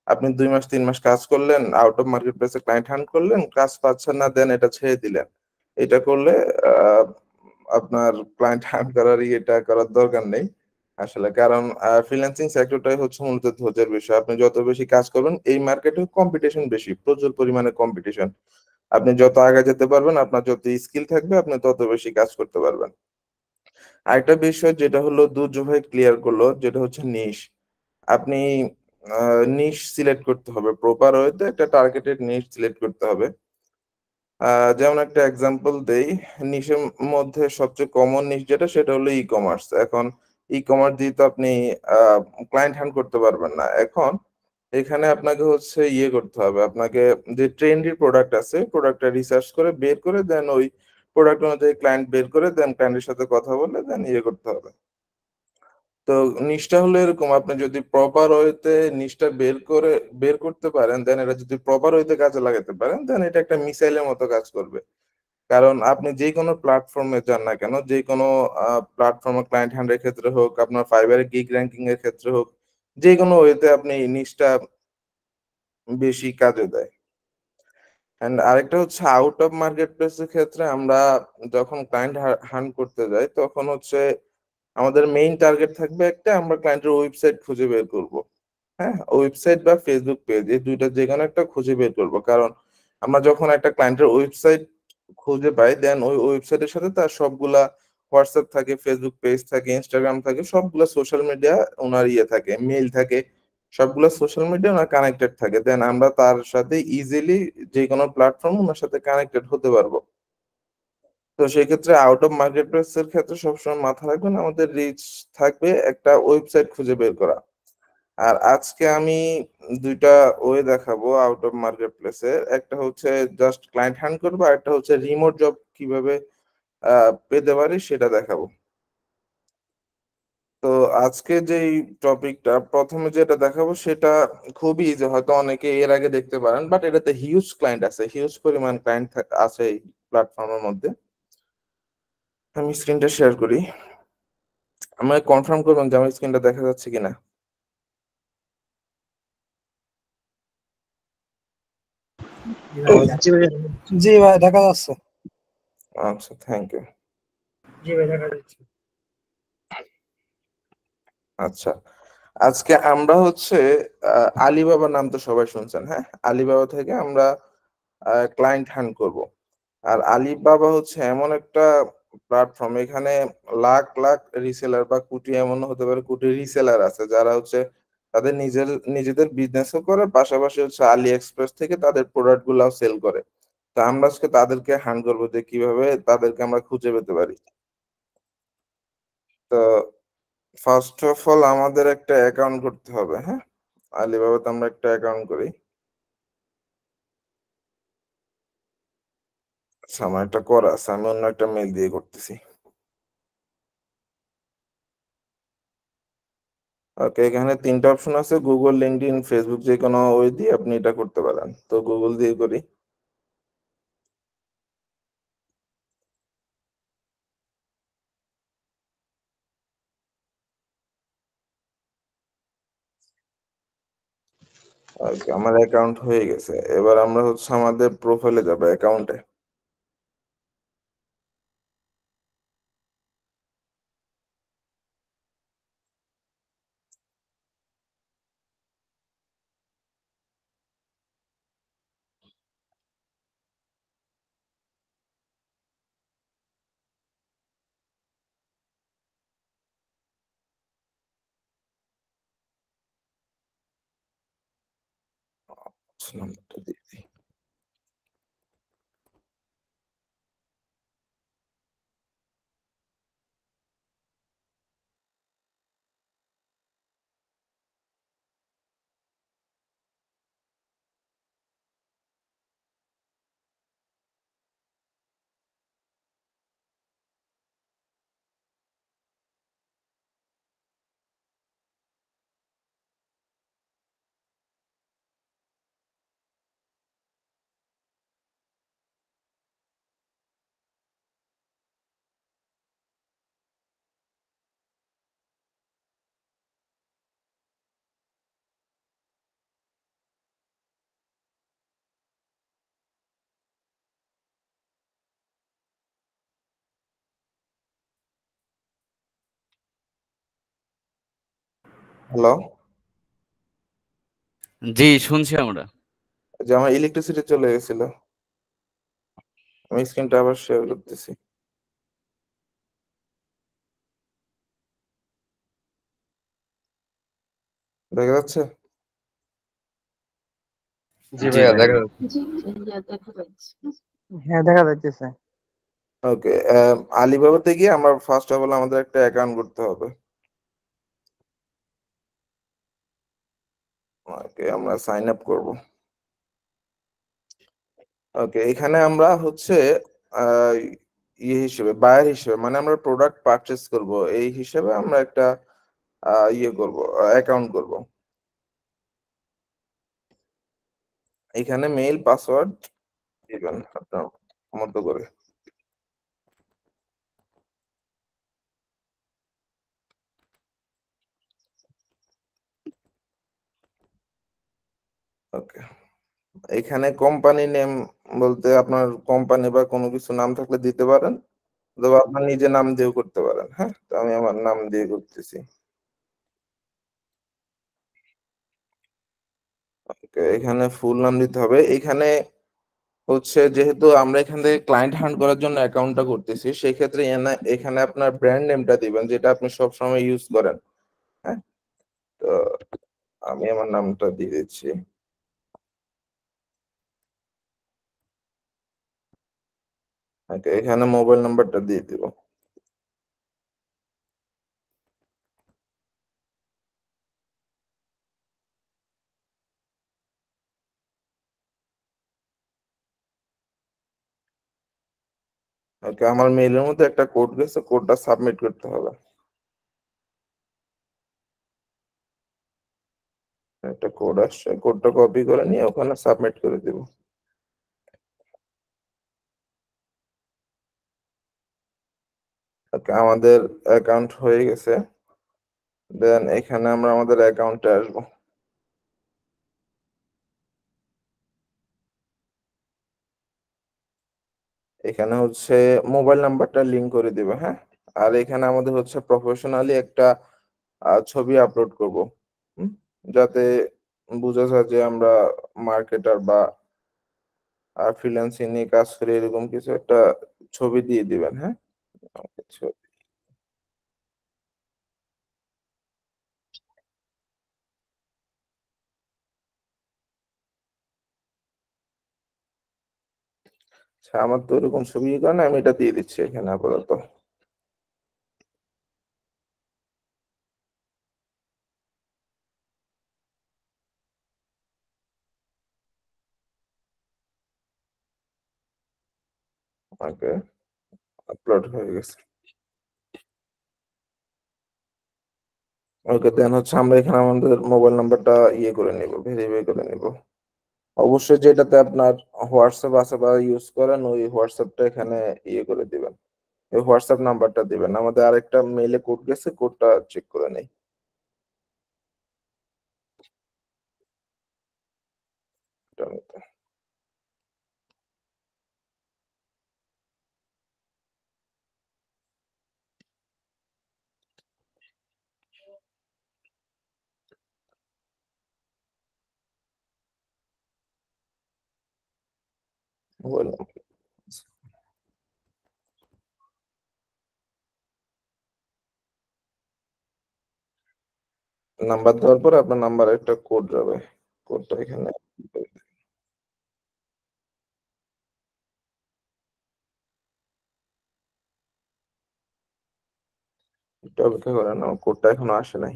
আপনি 2 মাস 3 মাস কাজ করলেন, আউট অফ মার্কেট প্লেসে ক্লায়েন্ট হান্ট করলেন, কাজ পাচ্ছেন না, দেন এটা ছেড়ে দিলেন। এটা করলে আপনার ক্লায়েন্ট হান্ট করার ইয়েটা করার দরকার নেই। আসলে কারণ ফ্রিল্যান্সিং সেক্টরটাই হচ্ছে মূলত ধৈর্যের বিষয়। আপনি যত বেশি কাজ করবেন, এই মার্কেটে কম্পিটিশন বেশি, প্রচুর পরিমাণে কম্পিটিশন। আপনি যত আগে যেতে পারবেন, আপনার যত স্কিল থাকবে, আপনি তত বেশি কাজ করতে পারবেন। আরেকটা বিষয় যেটা হলো দুর্জয় ভাই ক্লিয়ার করলো, যেটা হচ্ছে নিশ। আপনি নিশ সিলেক্ট করতে হবে। প্রপার ওয়েতে একটা টার্গেটেড নিশ সিলেক্ট করতে হবে। যেমন একটা এক্সাম্পল দেই, নিশের মধ্যে সবচেয়ে কমন নিশ যেটা সেটা হলো ই-কমার্স। এখন ই-কমার্স দিয়ে তো আপনি ক্লায়েন্ট হ্যান্ড করতে পারবেন না। এখন এখানে আপনাকে হচ্ছে ইয়ে করতে হবে। আপনাকে যে ট্রেন্ডি প্রোডাক্ট আছে, প্রোডাক্টটা রিসার্চ করে বের করে দেন ওই প্রোডাক্ট অনুযায়ী ক্লায়েন্ট বের করে দেন ক্লায়েন্টের সাথে কথা বলে দেন ইয়ে করতে হবে। তো নিশটা হলো এরকম, আপনি যদি প্রপার ওয়েতে নিশটা বের করতে পারেন, দেন এটা যদি প্রপার ওয়েতে কাজে লাগাতে পারেন, দেন এটা একটা মিসাইলের মতো কাজ করবে। কারণ আপনি যেকোনো প্ল্যাটফর্মে যান না কেন, যেকোনো প্ল্যাটফর্মে ক্লায়েন্ট হ্যান্ডের ক্ষেত্রে হোক, আপনার ফাইবারে গিগ র‍্যাঙ্কিং এর ক্ষেত্রে হোক, যেকোনো ওয়েতে আপনি নিশটা বেশি কাজে দেয়। অ্যান্ড আরেকটা হচ্ছে আউট অফ মার্কেট প্লেস এর ক্ষেত্রে আমরা যখন ক্লায়েন্ট হান্ট করতে যাই, তখন হচ্ছে আমাদের মেইন টার্গেট থাকবে একটা, আমরা ক্লায়েন্টের ওয়েবসাইট খুঁজে বের করব। হ্যাঁ? ওয়েবসাইট বা ফেসবুক পেজ এই ২ টার যেকোনো একটা খুঁজে বের করব। কারণ আমরা যখন একটা ক্লায়েন্টের ওয়েবসাইট খুঁজে পাই, দেন ওই ওয়েবসাইটের সাথে তার সবগুলা WhatsApp থাকে, Facebook পেজ থাকে, Instagram থাকে, সবগুলা সোশ্যাল মিডিয়া উনার ইয়ে থাকে, মেইল থাকে। সবগুলা সোশ্যাল মিডিয়া উনার কানেক্টেড থাকে। দেন আমরা তার সাথে ইজিলি যেকোনো প্ল্যাটফর্ম উনার সাথে কানেক্টেড হতে পারব। তো সেক্ষেত্রে আউট অফ মার্কেট প্লেস এর ক্ষেত্রে সবসময় মাথায় রাখবেন আমাদের রিচ থাকবে একটা ওয়েবসাইট খুঁজে বের করা। আর আজকে আমি ২ টা ওয়ে দেখাবো আউট অফ মার্কেট প্লেস এর। একটা হচ্ছে জাস্ট ক্লায়েন্ট হ্যান্ড করবো, আরেকটা হচ্ছে রিমোট জব কিভাবে আ পেতে পারি সেটা দেখাবো। তো আজকে যেই টপিকটা ১ম এ যেটা দেখাবো সেটা খুবই ইজি। হয়তো অনেকে এর আগে দেখতে পারেন। বাট এটাতে হিউজ ক্লায়েন্ট আছে। হিউজ পরিমাণ ক্লায়েন্ট আছে এই প্ল্যাটফর্মের মধ্যে। আমি স্ক্রিনটা শেয়ার করি। আমাকে কনফার্ম করবেন যে আমার স্ক্রিনটা দেখা যাচ্ছে কিনা? জি ভাই, জি ভাই দেখা যাচ্ছে। আচ্ছা, থ্যাংক ইউ। জি ভাই দেখা যাচ্ছে। আচ্ছা। আজকে আমরা হচ্ছে আলিবাবা নাম তো সবাই শুনছেন, হ্যাঁ? আলিবাবা থেকে আমরা ক্লায়েন্ট হান্ট করব। আর আলিবাবা হচ্ছে এমন একটা প্ল্যাটফর্ম, এখানে লাখ, লাখ রিসেলার বা কোটি এমনও হতে পারে কোটি রিসেলার আছে যারা হচ্ছে তাদের নিজেদের বিজনেসও করে, পাশাপাশি হচ্ছে আলি এক্সপ্রেস থেকে তাদের প্রোডাক্ট গুলাও সেল করে। তো আমরা আজকে তাদেরকে হান্ট করব যে কিভাবে তাদেরকে আমরা খুঁজে পেতে পারি। তো ফার্স্ট অফ অল আমাদের একটা অ্যাকাউন্ট করতে হবে, হ্যাঁ? আলিবাবাতে আমরা একটা অ্যাকাউন্ট করি। আচ্ছা, আমার একটা করা আছে। আমি অন্য একটা মেইল দিয়ে করতেছি। ওকে, এখানে ৩ টা অপশন আছে। Google, LinkedIn, Facebook যেকোনো ওয়ে দিয়ে আপনি এটা করতে পারেন। তো Google দিয়ে করি। ওকে, আমার অ্যাকাউন্ট হয়ে গেছে। এবার আমরা হচ্ছে আমাদের প্রোফাইলে যাবো, অ্যাকাউন্টে। আচ্ছা, নাম্বারটা দিয়ে দিই। হ্যালো, জি শুনছি আমরা। যে আমার ইলেকট্রিসিটি চলে গেছিল, আমি স্ক্রিনটা আবার শেয়ার করতেছি। দেখা যাচ্ছে? জি ভাইয়া ভাই। দেখা হ্যাঁ দেখা যাচ্ছে। ওকে, আলিবাবাতে গিয়ে আমার ফার্স্ট অফ অল আমাদের একটা অ্যাকাউন্ট করতে হবে। ওকে, আমরা সাইন আপ করব। ওকে, এখানে আমরা হচ্ছে আহ, ইয়ে হিসেবে, বায়ার হিসেবে, মানে আমরা প্রোডাক্ট পারচেস করব, এই হিসেবে আমরা একটা ইয়ে করব, অ্যাকাউন্ট করব। এখানে মেইল পাসওয়ার্ড দিবেন আপনার মতো করে। ওকে, এখানে কোম্পানি নেম বলতে আপনার কোম্পানি বা কোনো কিছু নাম থাকলে দিতে পারেন, অথবা আপনার নিজের নাম দিয়েও করতে পারেন। হ্যাঁ, তো আমি আমার নাম দিয়ে করতেছি। ওকে, এখানে ফুল নাম দিতে হবে। এখানে হচ্ছে যেহেতু আমরা এখান থেকে ক্লায়েন্ট হান্ট করার জন্য অ্যাকাউন্টটা করতেছি, সেই ক্ষেত্রে এখানে আপনার ব্র্যান্ড নেমটা দিবেন যেটা আপনি সব সময় ইউজ করেন। হ্যাঁ, তো আমি আমার নামটা দিয়ে দিচ্ছি। ওকে, এখানে মোবাইল নাম্বারটা দিয়ে দিব। ওকে, আমার মেইলের মধ্যে একটা কোড গেছে, কোডটা সাবমিট করতে হবে। একটা কোড আসছে, কোডটা কপি করে নিয়ে ওখানে সাবমিট করে দিব। ওকে, আমাদের অ্যাকাউন্ট হয়ে গেছে। দেন এখানে আমরা আমাদের অ্যাকাউন্টে আসবো। এখানে হচ্ছে মোবাইল নাম্বারটা লিংক করে দিবে। হ্যাঁ, আর এখানে আমাদের হচ্ছে প্রফেশনালি একটা ছবি আপলোড করব, হুম, যাতে বোঝা যায় যে আমরা মার্কেটার বা ফ্রিল্যান্সিং নিয়ে কাজ করি, এরকম কিছু একটা ছবি দিয়ে দিবেন। হ্যাঁ, আচ্ছা, আমার তো এরকম ছবি কারণে আমি এটা দিয়ে দিচ্ছি এখানে আপাতত। ওকে, আপলোড হয়ে গেছে। ওকে, দেন হচ্ছে আমরা এখানে আমাদের মোবাইল নাম্বারটা ইয়ে করে নিব, ভেরিফাই করে নিব। অবশ্যই যেটাতে আপনার হোয়াটসঅ্যাপ আছে বা ইউজ করেন, ওই হোয়াটসঅ্যাপটা এখানে ইয়ে করে দিবেন, ওই হোয়াটসঅ্যাপ নাম্বারটা দিবেন। আমাদের আরেকটা মেইলে কোড গেছে, কোডটা চেক করে নেই। মোবাইল নাম্বার দেওয়ার পর আপনার নাম্বার একটা কোড যাবে, কোডটা এখানে একটু অপেক্ষা করেন, আমার কোডটা এখনো আসে নাই।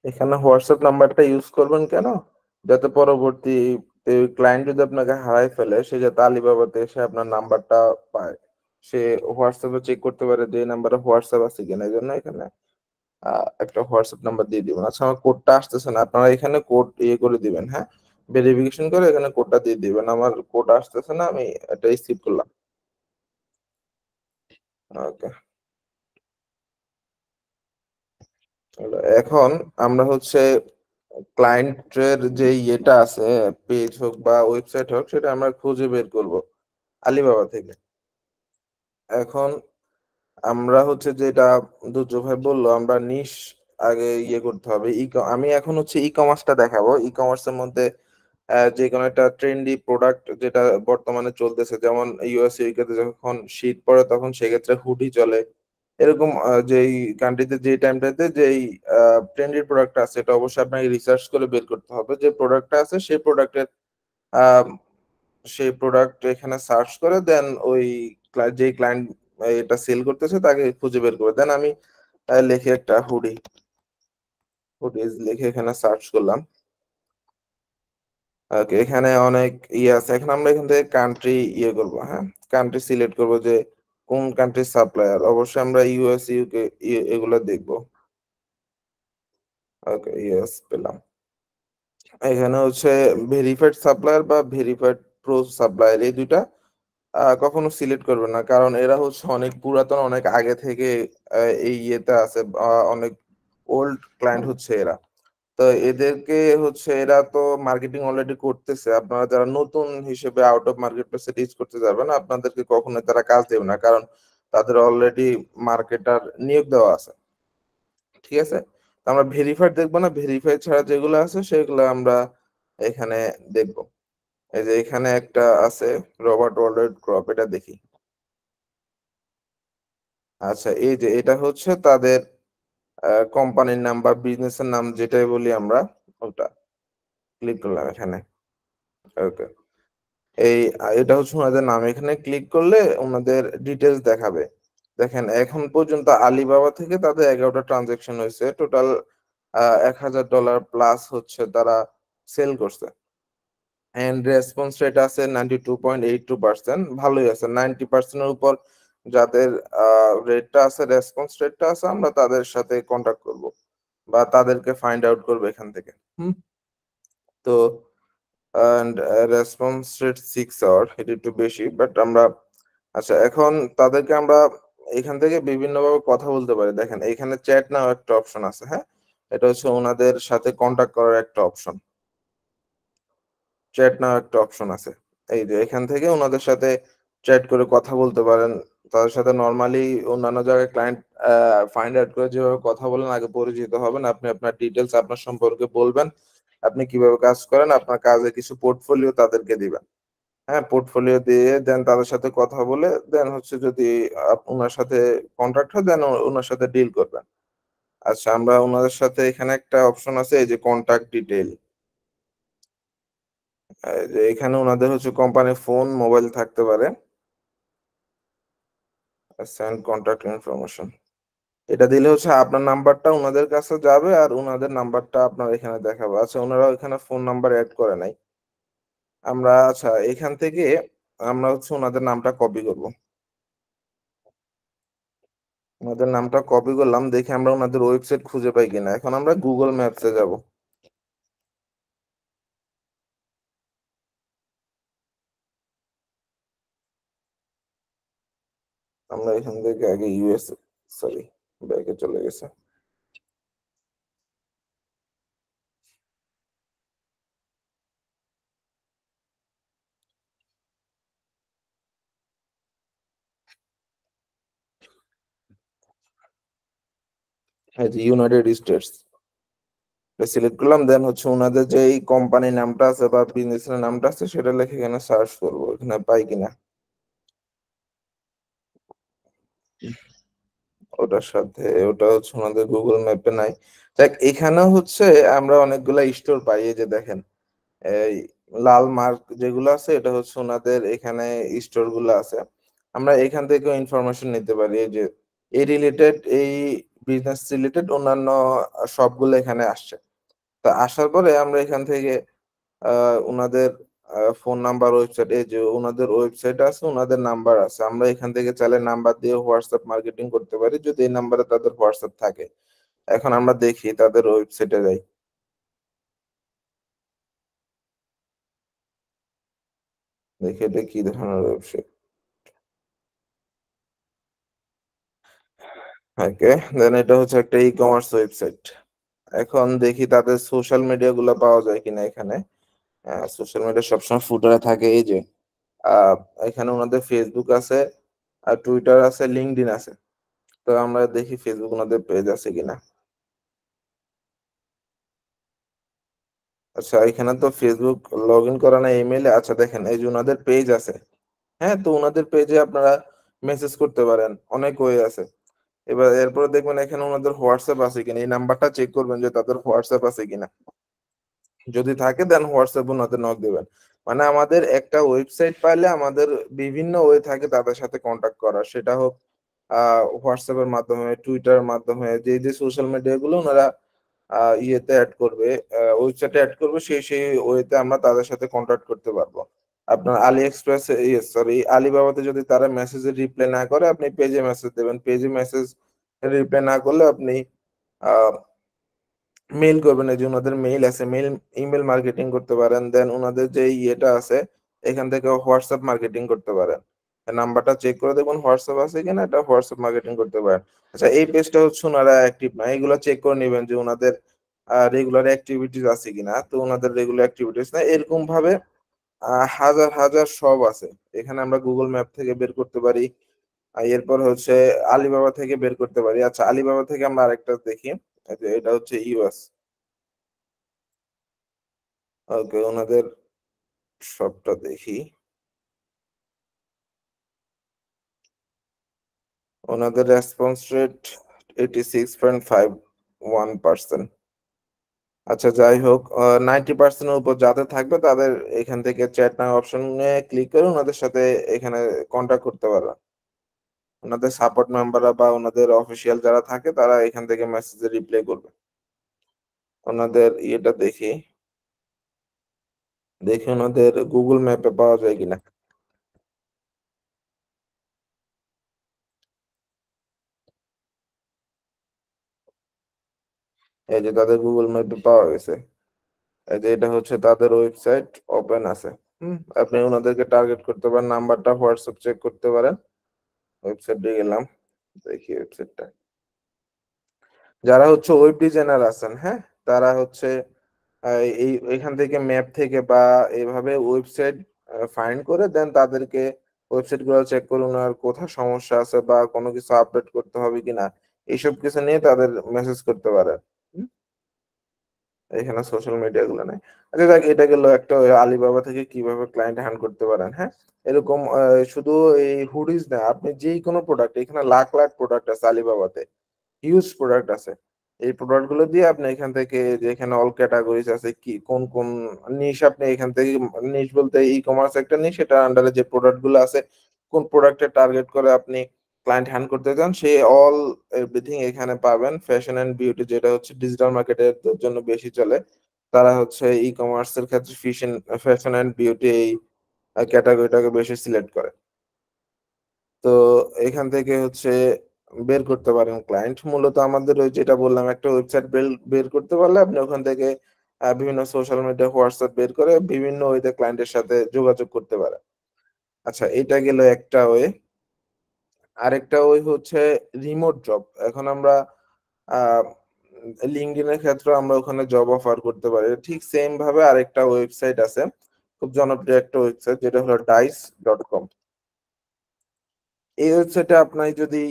এখানে হোয়াটসঅ্যাপ নাম্বারটা ইউজ করবেন কেন, যাতে পরবর্তী ক্লায়েন্ট যদি আপনাকে হারাই ফেলে, সে যাতে আলিবাবাতে এসে আপনার নাম্বারটা পায়, সে হোয়াটসঅ্যাপে চেক করতে পারে যে এই নাম্বারে হোয়াটসঅ্যাপ আছে কিনা। এই জন্য এখানে একটা হোয়াটসঅ্যাপ নাম্বার দিয়ে দিবেন। আচ্ছা, আমার কোডটা আসতেছে না, আপনারা এখানে কোড ইয়ে করে দিবেন। হ্যাঁ, ভেরিফিকেশন করে এখানে কোডটা দিয়ে দিবেন। আমার কোড আসতেছে না, আমি এটা স্কিপ করলাম। ওকে, এখন আমরা হচ্ছে ক্লায়েন্টের যে ইয়েটা আছে, পেজ হোক বা ওয়েবসাইট হোক, সেটা আমরা খুঁজে বের করব আলিবাবা থেকে। এখন আমরা হচ্ছে যেটা দুর্জয় ভাই বললো, আমরা নিশ আগে ইয়ে করতে হবে। আমি এখন হচ্ছে ই কমার্সটা দেখাবো। ই কমার্সের মধ্যে যে কোনো একটা ট্রেন্ডি প্রোডাক্ট যেটা বর্তমানে চলতেছে, যেমন ইউএস ইউকে তে যখন শীত পড়ে তখন সেক্ষেত্রে হুডি চলে। এরকম যেই কান্ট্রিতে যে টাইমটাতে যেই ট্রেন্ডি প্রোডাক্ট আছে, এটা অবশ্যই আপনাকে রিসার্চ করে বের করতে হবে। যে প্রোডাক্টটা আছে সেই প্রোডাক্টের সেই প্রোডাক্ট এখানে সার্চ করে দেন ওই যেই ক্লায়েন্ট এটা সেল করতেছে তাকে খুঁজে বের করে দেন। আমি লিখে একটা হুডিজ লিখে এখানে সার্চ করলাম। ওকে, এখানে অনেক ইয়ে আছে। এখন আমরা এখান থেকে কান্ট্রি ইয়ে করবো, হ্যাঁ, কান্ট্রি সিলেক্ট করবো যে কোন কান্ট্রির সাপ্লায়ার। অবশ্যই আমরা ইউএস ইউকে এগুলো দেখবো। ওকে, ইউএস পেলাম। এখানে হচ্ছে ভেরিফাইড সাপ্লায়ার বা ভেরিফাইড প্রো সাপ্লায়ার, এই দুইটা কখনো সিলেক্ট করবে না, কারণ এরা হচ্ছে অনেক পুরাতন, অনেক আগে থেকে এই ইয়েতে আছে, অনেক ওল্ড ক্লায়েন্ট হচ্ছে এরা। তো এদেরকে হচ্ছে, এরা তো মার্কেটিং অলরেডি করতেছে। আপনারা যারা নতুন হিসেবে আউট অফ মার্কেট প্লেসে রিচ করতে যাবেন, আপনাদেরকে কখনোই তারা কাজ দেবে না, কারণ তাদের অলরেডি মার্কেটার নিয়োগ দেওয়া আছে। ঠিক আছে, তো আমরা ভেরিফাইড দেখবো না, ভেরিফাইড ছাড়া যেগুলো আছে সেগুলো আমরা এখানে দেখবো। এই যে এখানে একটা আছে রবার্ট ওয়ালডার ক্রপ, এটা দেখি। আচ্ছা, এই যে এটা হচ্ছে তাদের কোম্পানির নাম বা বিজনেসের নাম, যেটাই বলি আমরা, ওটা ক্লিক করলাম এখানে। ওকে, এটা হচ্ছে ওনাদের নাম। এখানে ক্লিক করলে ওনাদের ডিটেলস দেখাবে। দেখেন, এখন পর্যন্ত আলিবাবা থেকে তাদের 11টা ট্রানজেকশন হয়েছে, টোটাল $1000 প্লাস হচ্ছে তারা সেল করছে। এন্ড রেসপন্স রেট আছে 92.82%, ভালোই আছে। 90%-এর উপর যাদের রেটটা আছে, রেসপন্স রেটটা আছে, আমরা তাদের সাথে কন্ট্যাক্ট করব বা তাদেরকে ফাইন্ড আউট করবো এখান থেকে। তো এন্ড রেসপন্স রেট 6 আওয়ার, এটা একটু বেশি, বাট আমরা, আচ্ছা, এখন তাদেরকে আমরা এখান থেকে বিভিন্ন ভাবে কথা বলতে পারি। দেখেন, এখানে চ্যাট নাও একটা অপশন আছে, হ্যাঁ, এটা হচ্ছে ওনাদের সাথে কন্ট্যাক্ট করার একটা অপশন। চ্যাট নাও একটা অপশন আছে, এই যে এখান থেকে ওনাদের সাথে চ্যাট করে কথা বলতে পারেন। তাদের সাথে নর্মালি অন্যান্য জায়গায় ক্লায়েন্ট ফাইন্ড আউট করে যেভাবে কথা বলেন, আগে পরিচিত হবেন, আপনি আপনার ডিটেলস আপনার সম্পর্কে বলবেন, আপনি কিভাবে কাজ করেন, আপনার কাজে কিছু পোর্টফোলিও তাদেরকে দিবেন। হ্যাঁ, পোর্টফোলিও দিয়ে দেন, তাদের সাথে কথা বলে দেন হচ্ছে যদি ওনার সাথে কন্ট্রাক্ট হয়, দেন ওনার সাথে ডিল করবেন। আচ্ছা, আমরা ওনাদের সাথে এখানে একটা অপশন আছে, এই যে কন্ট্যাক্ট ডিটেল, যে এখানে ওনাদের হচ্ছে কোম্পানির ফোন, মোবাইল থাকতে পারে। সেন্ড কন্ট্যাক্ট ইনফরমেশন, এটা দিলে হচ্ছে আপনার নাম্বারটা ওনাদের কাছে যাবে আর ওনাদের নাম্বারটা আপনার এখানে দেখাবে। আচ্ছা, ওনারা এখানে ফোন নাম্বার অ্যাড করে নাই। আমরা, আচ্ছা, এখান থেকে আমরা হচ্ছে ওনাদের নামটা কপি করব। ওনাদের নামটা কপি করলাম, দেখি আমরা ওনাদের ওয়েবসাইট খুঁজে পাই কিনা। এখন আমরা গুগল ম্যাপসে যাব। আমরা এখান থেকে আগে ইউএস, সরি, ব্যাকে চলে গেছে। ইউনাইটেড স্টেটস সিলেক্ট করলাম, দেন হচ্ছে ওনাদের যে এই কোম্পানির নামটা আছে বা বিজনেসের নামটা আছে সেটা লিখে এখানে সার্চ করবো, এখানে পাই কিনা। ওটার সাথে ওটা হচ্ছে ওনাদের গুগল ম্যাপে নাই। দেখ, এখানে হচ্ছে আমরা অনেকগুলা স্টোর পাই। এই যে দেখেন, এই লাল মার্ক যেগুলো আছে, এটা হচ্ছে ওনাদের এখানে স্টোর গুলো আছে। আমরা এখান থেকে ইনফরমেশন নিতে পারি। এই যে এই রিলেটেড, এই বিজনেস রিলেটেড অন্যান্য সবগুলো এখানে আসছে। তা আসার পরে আমরা এখান থেকে ওনাদের ফোন নাম্বার, ওয়েবসাইট, এই যে ওনাদের ওয়েবসাইট আছে, ওনাদের নাম্বার আছে, আমরা এখান থেকে চাইলে নাম্বার দিয়ে হোয়াটসঅ্যাপ মার্কেটিং করতে পারি যদি এই নাম্বারে তাদের হোয়াটসঅ্যাপ থাকে। এখন আমরা দেখি তাদের ওয়েবসাইটে যাই। দেখি এটা কি ধরনের ওয়েবসাইট। ওকে, দেন এটা হচ্ছে একটা ই কমার্স ওয়েবসাইট। এখন দেখি তাদের সোশ্যাল মিডিয়া গুলো পাওয়া যায় কিনা এখানে। সোশ্যাল মিডিয়া সবসময় ফুটারে থাকে, এই যে আহ, এখানে ওনাদের ফেসবুক আছে, আর টুইটার আছে, লিঙ্কডইন আছে। তো আমরা দেখি ফেসবুক ওনাদের পেজ আছে কিনা। আচ্ছা, এখানে তো ফেসবুক লগ ইন করা না ইমেইলে। আচ্ছা দেখেন, এই যে ওনাদের পেজ আছে। হ্যাঁ, তো ওনাদের পেজে আপনারা মেসেজ করতে পারেন, অনেক ওয়ে আছে। এবার এরপরে দেখবেন এখানে ওনাদের হোয়াটসঅ্যাপ আছে কিনা, এই নাম্বারটা চেক করবেন যে তাদের হোয়াটসঅ্যাপ আছে কিনা। যদি থাকে দেন হোয়াটসঅ্যাপ ওনাদের নক দেবেন। মানে আমাদের একটা ওয়েবসাইট পাইলে আমাদের বিভিন্ন ওয়ে থাকে তাদের সাথে কন্ট্যাক্ট করার, সেটা হোক হোয়াটসঅ্যাপের মাধ্যমে, টুইটারের মাধ্যমে, যে যে সোশ্যাল মিডিয়া গুলো ওনারা ইয়েতে অ্যাড করবে, ওয়েবসাইটে অ্যাড করবে, সেই সেই ওয়েতে আমরা তাদের সাথে কন্ট্যাক্ট করতে পারবো। আপনার আলি এক্সপ্রেস, সরি, আলিবাবাতে যদি তারা মেসেজের রিপ্লাই না করে আপনি পেজে মেসেজ দেবেন, পেজে মেসেজ রিপ্লাই না করলে আপনি মেইল করবেন। এই যে ওনাদের মেইল আছে, মেইল ইমেল মার্কেটিং করতে পারেন। দেন ওনাদের যে ইয়েটা আছে, এখান থেকে হোয়াটসঅ্যাপ মার্কেটিং করতে পারেন। নাম্বারটা চেক করে দেখুন হোয়াটসঅ্যাপ আছে কিনা, এটা হোয়াটসঅ্যাপ মার্কেটিং করতে পারেন। আচ্ছা, এই পেজটা হচ্ছে ওনারা অ্যাক্টিভ না, এগুলো চেক করে নেবেন যে ওনাদের রেগুলার অ্যাক্টিভিটিস আছে কিনা। তো ওনাদের রেগুলার অ্যাক্টিভিটিস না, এরকম ভাবে হাজার হাজার সব আছে। এখানে আমরা গুগল ম্যাপ থেকে বের করতে পারি, আর এরপর হচ্ছে আলিবাবা থেকে বের করতে পারি। আচ্ছা, আলিবাবা থেকে আমরা আরেকটা দেখি, এই যে এটা হচ্ছে ইউএস। ওকে, ওনাদের সবটা দেখি। ওনাদের রেসপন্স রেট 86.51%। আচ্ছা যাই হোক, 90%-এর উপর যাদের থাকবে তাদের এখান থেকে চ্যাট নাও অপশনে ক্লিক করে ওনাদের সাথে এখানে কন্ট্যাক্ট করতে পারবেন। ওনাদের সাপোর্ট মেম্বাররা বা ওনাদের অফিসিয়াল যারা থাকে তারা এখান থেকে মেসেজে রিপ্লাই করবে। ওনাদের ইয়েটা দেখি, দেখি ওনাদের গুগল ম্যাপে পাওয়া যায় কিনা। এই যে তাদের গুগল ম্যাপে পাওয়া গেছে। এই যে এটা হচ্ছে তাদের ওয়েবসাইট, ওপেন আছে। আপনি ওনাদেরকে টার্গেট করতে পারেন, নাম্বারটা হোয়াটসঅ্যাপ চেক করতে পারেন। ওয়েবসাইটে গেলাম, দেখি ওয়েবসাইটটা। যারা হচ্ছে ওয়েব ডিজাইনার আছেন, হ্যাঁ, তারা হচ্ছে এই এখান থেকে ম্যাপ থেকে বা এইভাবে ওয়েবসাইট ফাইন্ড করে দেন তাদেরকে ওয়েবসাইট গুলো চেক করুন আর কোথায় সমস্যা আছে বা কোনো কিছু আপডেট করতে হবে কিনা, এইসব কিছু নিয়ে তাদের মেসেজ করতে পারেন। হুম, এখানে সোশ্যাল মিডিয়া গুলো নেই। আচ্ছা দেখ, এটা গেল একটা ওই আলিবাবা থেকে কিভাবে ক্লায়েন্ট হ্যান্ড করতে পারেন। হ্যাঁ, এরকম শুধু এই হুডিজ না, আপনি যে কোনো প্রোডাক্ট, এখানে লাখ লাখ প্রোডাক্ট আছে আলিবাবাতে, হিউজ প্রোডাক্ট আছে। এই প্রোডাক্ট গুলো দিয়ে আপনি এখান থেকে, যে এখানে অল ক্যাটাগরিজ আছে, কি কোন কোন নিশ, আপনি এখান থেকে, নিশ বলতে ই কমার্স একটা নিশ, এটার আন্ডারে যে প্রোডাক্ট গুলো আছে, কোন প্রোডাক্টে টার্গেট করে আপনি ক্লায়েন্ট হ্যান্ড করতে চান, সেই অল এভরিথিং এখানে পাবেন। ফ্যাশন এন্ড বিউটি, যেটা হচ্ছে ডিজিটাল মার্কেটের জন্য বেশি চলে, তারা হচ্ছে ই কমার্সের ক্ষেত্রে ফ্যাশন এন্ড বিউটি এই ক্যাটাগরিটাকে বেশি সিলেক্ট করে। তো এখান থেকে হচ্ছে বের করতে পারেন ক্লায়েন্ট। মূলত আমাদের ওই যেটা বললাম, একটা ওয়েবসাইট বের করতে পারলে আপনি ওখান থেকে বিভিন্ন সোশ্যাল মিডিয়া, হোয়াটসঅ্যাপ বের করে বিভিন্ন ওয়েতে ক্লায়েন্টের সাথে যোগাযোগ করতে পারেন। আচ্ছা, এটা গেল একটা ওয়ে। আরেকটা ওয়ে হচ্ছে রিমোট জব। এখন আমরা আহ লিঙ্কডইনের ক্ষেত্রে আমরা ওখানে জব অফার করতে পারি। ঠিক সেম ভাবে আরেকটা ওয়েবসাইট আছে, খুব জনপ্রিয় একটা ওয়েবসাইট, যেটা হলো dice.com। এই ওয়েবসাইটে আপনি যদি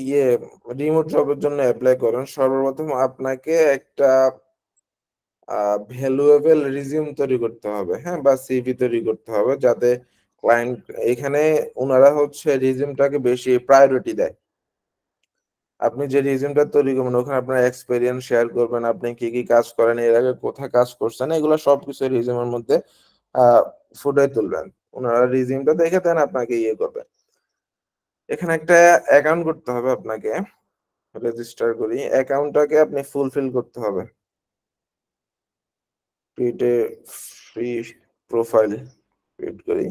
রিমোট জবের জন্য অ্যাপ্লাই করেন, সর্বপ্রথম আপনাকে একটা ভ্যালুয়েবল রিজিউম তৈরি করতে হবে, হ্যাঁ, বা সিভি তৈরি করতে হবে, যাতে ক্লায়েন্ট, এখানে ওনারা হচ্ছে রিজিউমটাকে বেশি প্রায়োরিটি দেয়। আপনি যে রিজিউমটা তৈরি করবেন ওখানে আপনার এক্সপেরিয়েন্স শেয়ার করবেন, আপনি কি কি কাজ করেন, এর আগে কোথায় কাজ করছেন, এগুলো সবকিছু রিজিউমের মধ্যে আহ ফুটিয়ে তুলবেন। ওনারা রিজিউমটা দেখে দেন আপনাকে করবে। এখানে একটা অ্যাকাউন্ট করতে হবে আপনাকে, রেজিস্টার করি। অ্যাকাউন্টটাকে আপনি ফুলফিল করতে হবে। Create a free profile, create করি।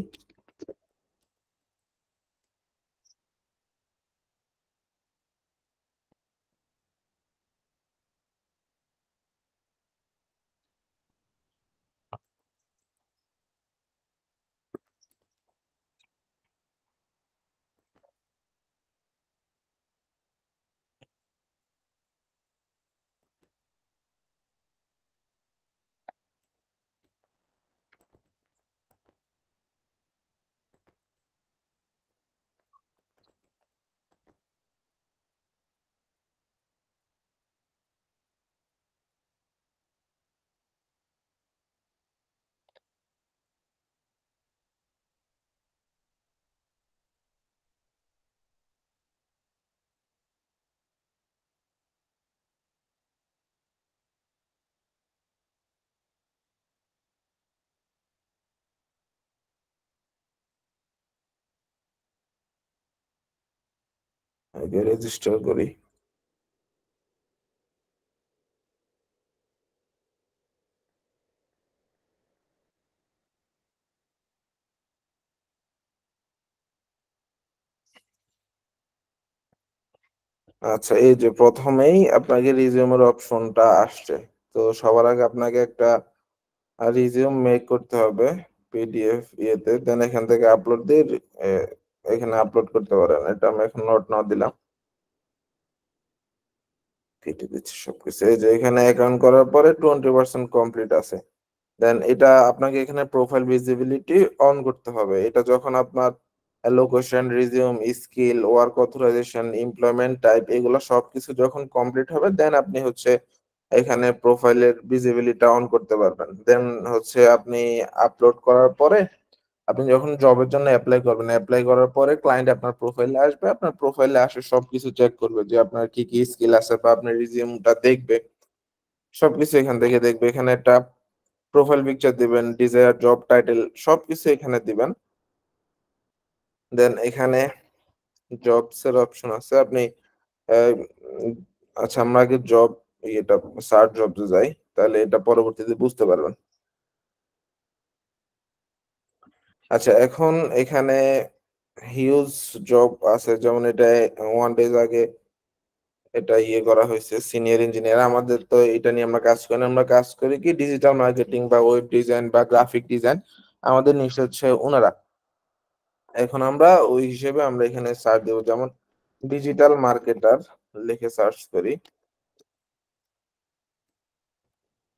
আগে রেজিস্টার করি। আচ্ছা, এই যে প্রথমেই আপনাকে রিজিউমের অপশনটা আসছে। তো সবার আগে আপনাকে একটা রিজিউম মেক করতে হবে পিডিএফ ইয়েতে, দেন এখান থেকে আপলোড দিয়ে এখানে আপলোড করতে পারেন। এটা আমি এখন নোট না দিলাম, কেটে দিচ্ছি সবকিছু। এই যে এখানে অ্যাকাউন্ট করার পরে 20% কমপ্লিট আছে। দেন এটা আপনাকে এখানে প্রোফাইল ভিজিবিলিটি অন করতে হবে। এটা যখন আপনার location, resume, skill, work authorisation, employment type এগুলো সবকিছু যখন কমপ্লিট হবে, দেন আপনি হচ্ছে এখানে প্রোফাইলের ভিজিবিলিটি অন করতে পারবেন। দেন হচ্ছে আপনি আপলোড করার পরে আপনি যখন জবের জন্য অ্যাপ্লাই করবেন, অ্যাপ্লাই করার পরে ক্লায়েন্ট আপনার প্রোফাইলে আসবে, আপনার প্রোফাইলে আসে সবকিছু চেক করবে যে আপনার কি কি স্কিল আছে, বা আপনার রিজিউমটা দেখবে, সবকিছু এখান থেকে দেখবে। এখানে একটা প্রোফাইল পিকচার দিবেন, ডিজায়ার জব টাইটেল সবকিছু এখানে দিবেন। দেন এখানে জবস এর অপশন আছে, আপনি আহ, উম, আচ্ছা আমরা আগে জব এটা সার্চ জবসে যাই, তাহলে এটা পরবর্তীতে বুঝতে পারবেন। আচ্ছা, এখন এখানে হিউজ জব আছে, যেমন এটা 1 ডেজ আগে এটা ইয়ে করা হয়েছে, সিনিয়র ইঞ্জিনিয়ার। আমাদের তো এটা নিয়ে আমরা কাজ করি না, আমরা কাজ করি কি ডিজিটাল মার্কেটিং বা ওয়েব ডিজাইন বা গ্রাফিক ডিজাইন। আমাদের নিশ্চয় হচ্ছে ওনারা। এখন আমরা ওই হিসেবে আমরা এখানে সার্চ দেবো, যেমন ডিজিটাল মার্কেটার লিখে সার্চ করি।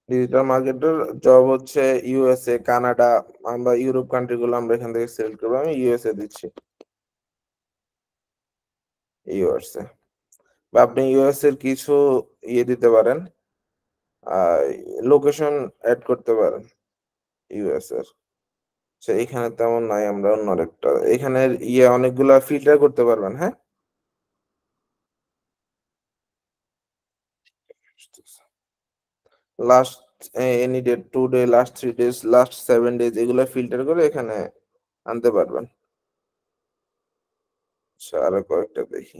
ডিজিটাল মার্কেটার জব হচ্ছে ইউএসএ, কানাডা, আমরা ইউরোপ কান্ট্রি গুলো আমরা এখান থেকে সিলেক্ট করবো। আমি ইউএসএ দিচ্ছি, ইউএসএ। বা আপনি ইউএস এর কিছু ইয়ে দিতে পারেন, লোকেশন অ্যাড করতে পারেন ইউএস এর। আচ্ছা, এখানে তেমন নাই, আমরা অন্য একটা এখানে ইয়ে অনেকগুলা ফিল্টার করতে পারবেন। হ্যাঁ, last any date, 2 day, last 3 days, last 7 days, এগুলা ফিল্টার করে এখানে আনতে পারবেন। আচ্ছা, আরো কয়েকটা দেখি।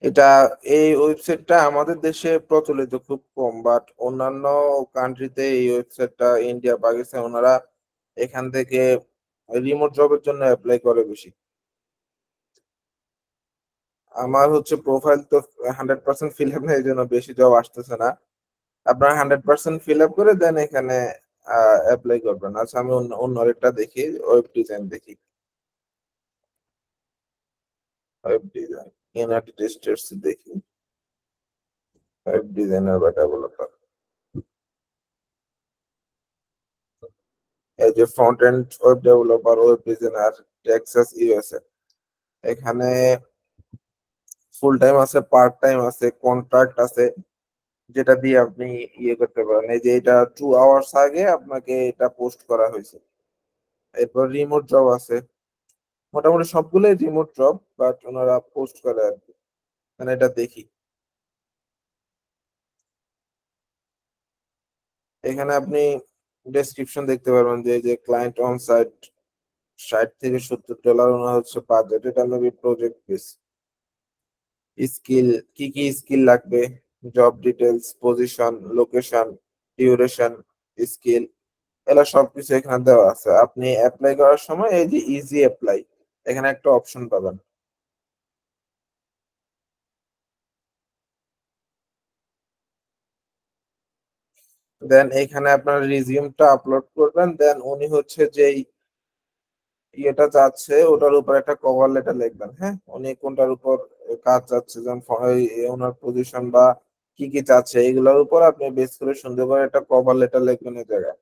এটা এই ওয়েবসাইটটা আমাদের দেশে প্রচলিত খুব কম, বাট অন্যান্য কান্ট্রিতে এই ওয়েবসাইটটা, ইন্ডিয়া, পাকিস্তান, ওনারা এখান থেকে রিমোট জবের জন্য অ্যাপ্লাই করে বেশি। আমার হচ্ছে প্রোফাইল তো 100% ফিল আপ না, এই জন্য বেশি জব আসতেছে না। আপনার 100% ফিল আপ করে দেন এখানে অ্যাপ্লাই করবেন। আচ্ছা, আমি অন্য অন্য আরেকটা দেখি, ওয়েব ডিজাইন দেখি। ওয়েব ডিজাইন ইউনাইটেড স্টেটস দেখি, ওয়েব ডিজাইনার বা ডেভেলপার। এই যে front end web developer, web designer, Texas USA. এখানে ফুল টাইম আছে, পার্ট টাইম আছে, কন্ট্রাক্ট আছে, যেটা দিয়ে আপনি ইয়ে করতে পারেন। এই যে এটা 2 আওয়ার্স আগে আপনাকে এটা পোস্ট করা হয়েছে। এরপর রিমোট জব আছে, মোটামুটি সবগুলোই রিমোট জব, বাট ওনারা পোস্ট করে আর কি। মানে এটা দেখি, এখানে আপনি ডেসক্রিপশন দেখতে পারবেন যে এই যে ক্লায়েন্ট অন সাইট, 60 থেকে $70 ওনার হচ্ছে বাজেট। এটা মেবি প্রজেক্ট বেস। স্কিল, কি কি স্কিল লাগবে, job details, position, location, duration, skill, এগুলো সবকিছু এখানে দেওয়া আছে। আপনি অ্যাপ্লাই করার সময় এই যে ইজি অ্যাপ্লাই, এখানে একটা অপশন পাবেন। দেন এখানে আপনার রিজিউমটা আপলোড করবেন। দেন উনি হচ্ছে যেই ইয়েটা চাচ্ছে ওটার উপর একটা কভার লেটার লিখবেন। হ্যাঁ, উনি কোনটার উপর কাজ চাচ্ছে, যেমন ওনার পজিশন বা কি কি চাচ্ছে, এগুলোর উপর আপনি বেস করে সুন্দর করে একটা কভার লেটার লিখবেন। এই জায়গায়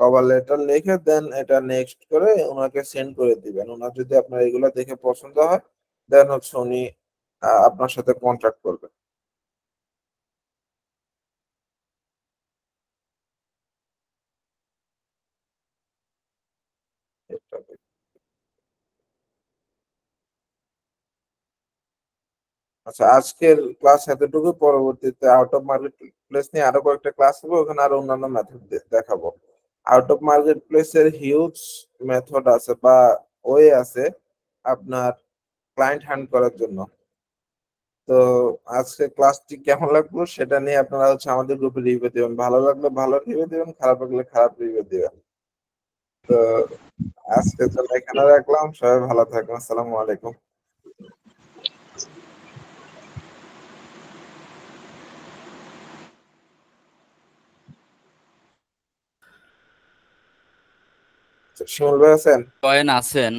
কভার লেটার লিখে দেন এটা নেক্সট করে ওনাকে সেন্ড করে দিবেন। ওনার যদি আপনার এগুলো দেখে পছন্দ হয়, দেন হচ্ছে উনি আপনার সাথে কন্ট্যাক্ট করবেন। আচ্ছা, আজকের ক্লাস এতটুকু। পরবর্তীতে আউট অফ মার্কেট প্লেস নিয়ে আরো কয়েকটা ক্লাস হবে, ওখানে আরো অন্যান্য মেথড দেখাবো। আউট অফ মার্কেট প্লেসের হিউজ মেথড আছে বা ওয়ে আছে আপনার ক্লায়েন্ট হ্যান্ড করার জন্য। তো আজকে ক্লাসটি কেমন লাগলো সেটা নিয়ে আপনারা হচ্ছে আমাদের গ্রুপে রিভিউ দিবেন, ভালো লাগলে ভালো রিভিউ দিবেন, খারাপ লাগলে খারাপ রিভিউ দিবেন। তো আজকের জন্য এখানে রাখলাম, সবাই ভালো থাকবেন, আসসালামু আলাইকুম। শিমুল ভাই আছেন? জয়েন আছেন